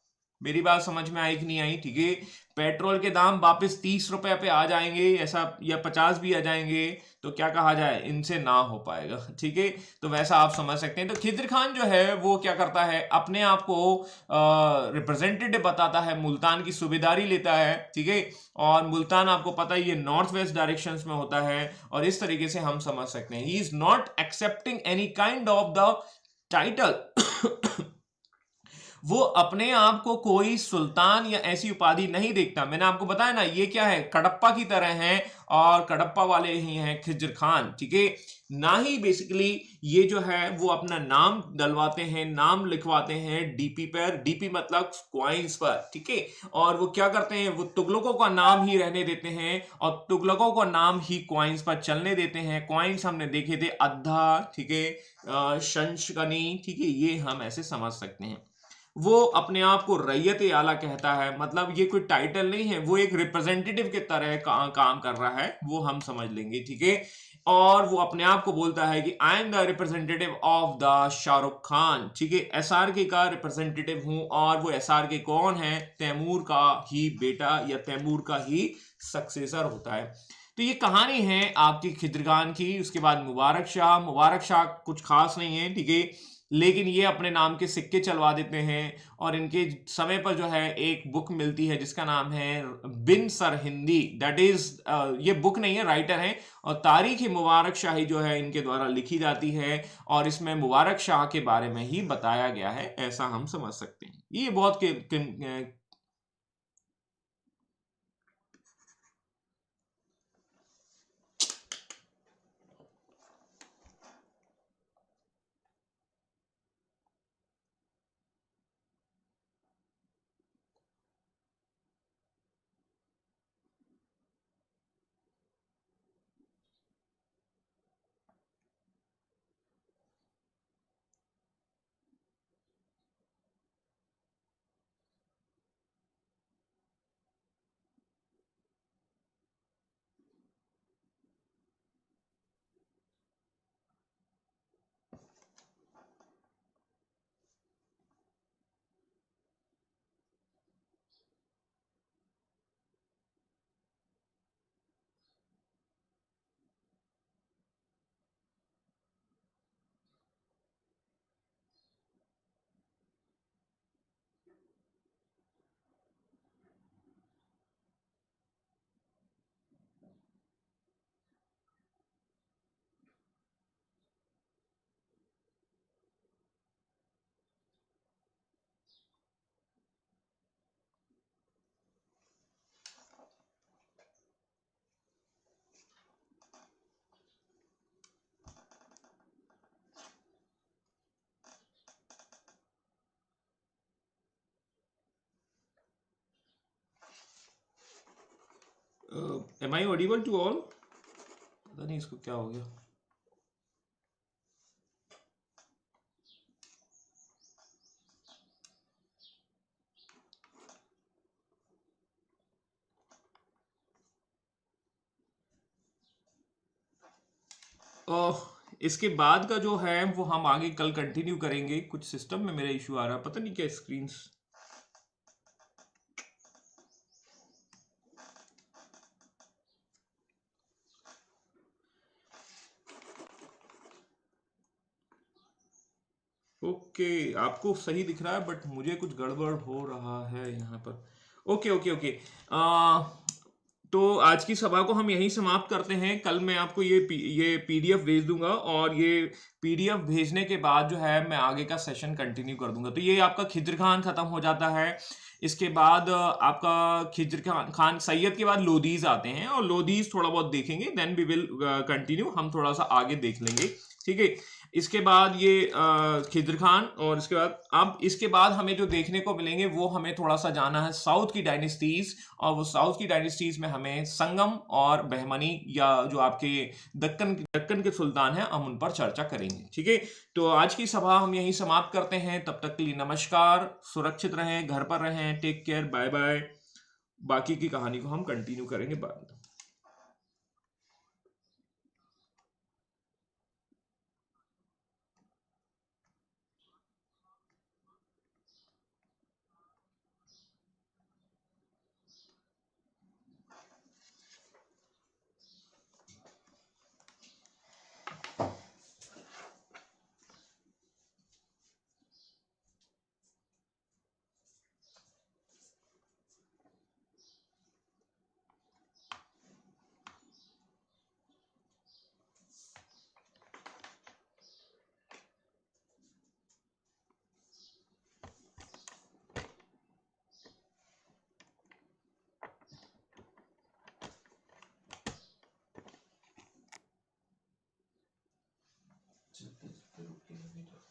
Speaker 2: मेरी बात समझ में आई कि नहीं आई, ठीक है। पेट्रोल के दाम वापस 30 रुपए पे आ जाएंगे ऐसा, या 50 भी आ जाएंगे, तो क्या कहा जाए, इनसे ना हो पाएगा, ठीक है। तो वैसा आप समझ सकते हैं। तो खिज्र खान जो है वो क्या करता है, अपने आप को रिप्रेजेंटेटिव बताता है, मुल्तान की सूबेदारी लेता है, ठीक है। और मुल्तान आपको पता है ये नॉर्थ वेस्ट डायरेक्शन में होता है। और इस तरीके से हम समझ सकते हैं, he is not accepting any kind of the title. वो अपने आप को कोई सुल्तान या ऐसी उपाधि नहीं देखता। मैंने आपको बताया ना, ये क्या है, कडप्पा की तरह हैं, और कडप्पा वाले ही हैं खिज्र खान, ठीक है। ना ही बेसिकली ये जो है वो अपना नाम डलवाते हैं, नाम लिखवाते हैं डीपी पर, डीपी मतलब क्वाइंस पर, ठीक है। और वो क्या करते हैं, वो तुगलकों का नाम ही रहने देते हैं और तुगलकों का नाम ही क्वाइंस पर चलने देते हैं। क्वाइंस हमने देखे थे, अद्धा, ठीक है, शंशकनी, ठीक है, ये हम ऐसे समझ सकते हैं। वो अपने आप को रैयत आला कहता है, मतलब ये कोई टाइटल नहीं है, वो एक रिप्रेजेंटेटिव के तरह काम कर रहा है, वो हम समझ लेंगे, ठीक है। और वो अपने आप को बोलता है कि I am the representative of the Shahrukh Khan, ठीक है, एसआरके का रिप्रेजेंटेटिव हूं। और वो एसआरके कौन है, तैमूर का ही बेटा या तैमूर का ही सक्सेसर होता है। तो ये कहानी है आपकी खिज्र खान की। उसके बाद मुबारक शाह, मुबारक शाह कुछ खास नहीं है, ठीक है, लेकिन ये अपने नाम के सिक्के चलवा देते हैं। और इनके समय पर जो है एक बुक मिलती है जिसका नाम है बिन सर हिंदी, दैट इज, ये बुक नहीं है, राइटर है। और तारीख मुबारक शाही जो है इनके द्वारा लिखी जाती है, और इसमें मुबारक शाह के बारे में ही बताया गया है, ऐसा हम समझ सकते हैं। ये बहुत am I audible to all? पता नहीं इसको क्या हो गया। इसके बाद का जो है वो हम आगे कल कंटिन्यू करेंगे। कुछ सिस्टम में मेरा इशू आ रहा है, पता नहीं क्या स्क्रीन। ओके, आपको सही दिख रहा है बट मुझे कुछ गड़बड़ हो रहा है यहाँ पर। Okay okay okay. तो आज की सभा को हम यहीं समाप्त करते हैं। कल मैं आपको ये पीडीएफ भेज दूंगा, और ये पीडीएफ भेजने के बाद जो है मैं आगे का सेशन कंटिन्यू कर दूंगा। तो ये आपका खिज्र खान खत्म हो जाता है। इसके बाद आपका खिज्र खान सैयद के बाद लोदीज आते हैं, और लोदीज थोड़ा बहुत देखेंगे, देन वी विल कंटिन्यू, हम थोड़ा सा आगे देख लेंगे, ठीक है। इसके बाद ये खिज्र खान, और इसके बाद अब इसके बाद हमें जो देखने को मिलेंगे वो हमें थोड़ा सा जाना है साउथ की डायनेस्टीज। और वो साउथ की डायनेस्टीज में हमें संगम और बहमनी, या जो आपके दक्कन के सुल्तान हैं, हम उन पर चर्चा करेंगे, ठीक है। तो आज की सभा हम यहीं समाप्त करते हैं। तब तक के लिए नमस्कार, सुरक्षित रहें, घर पर रहें, टेक केयर, बाय बाय। बाकी की कहानी को हम कंटिन्यू करेंगे बाद में। रुक के लगे तो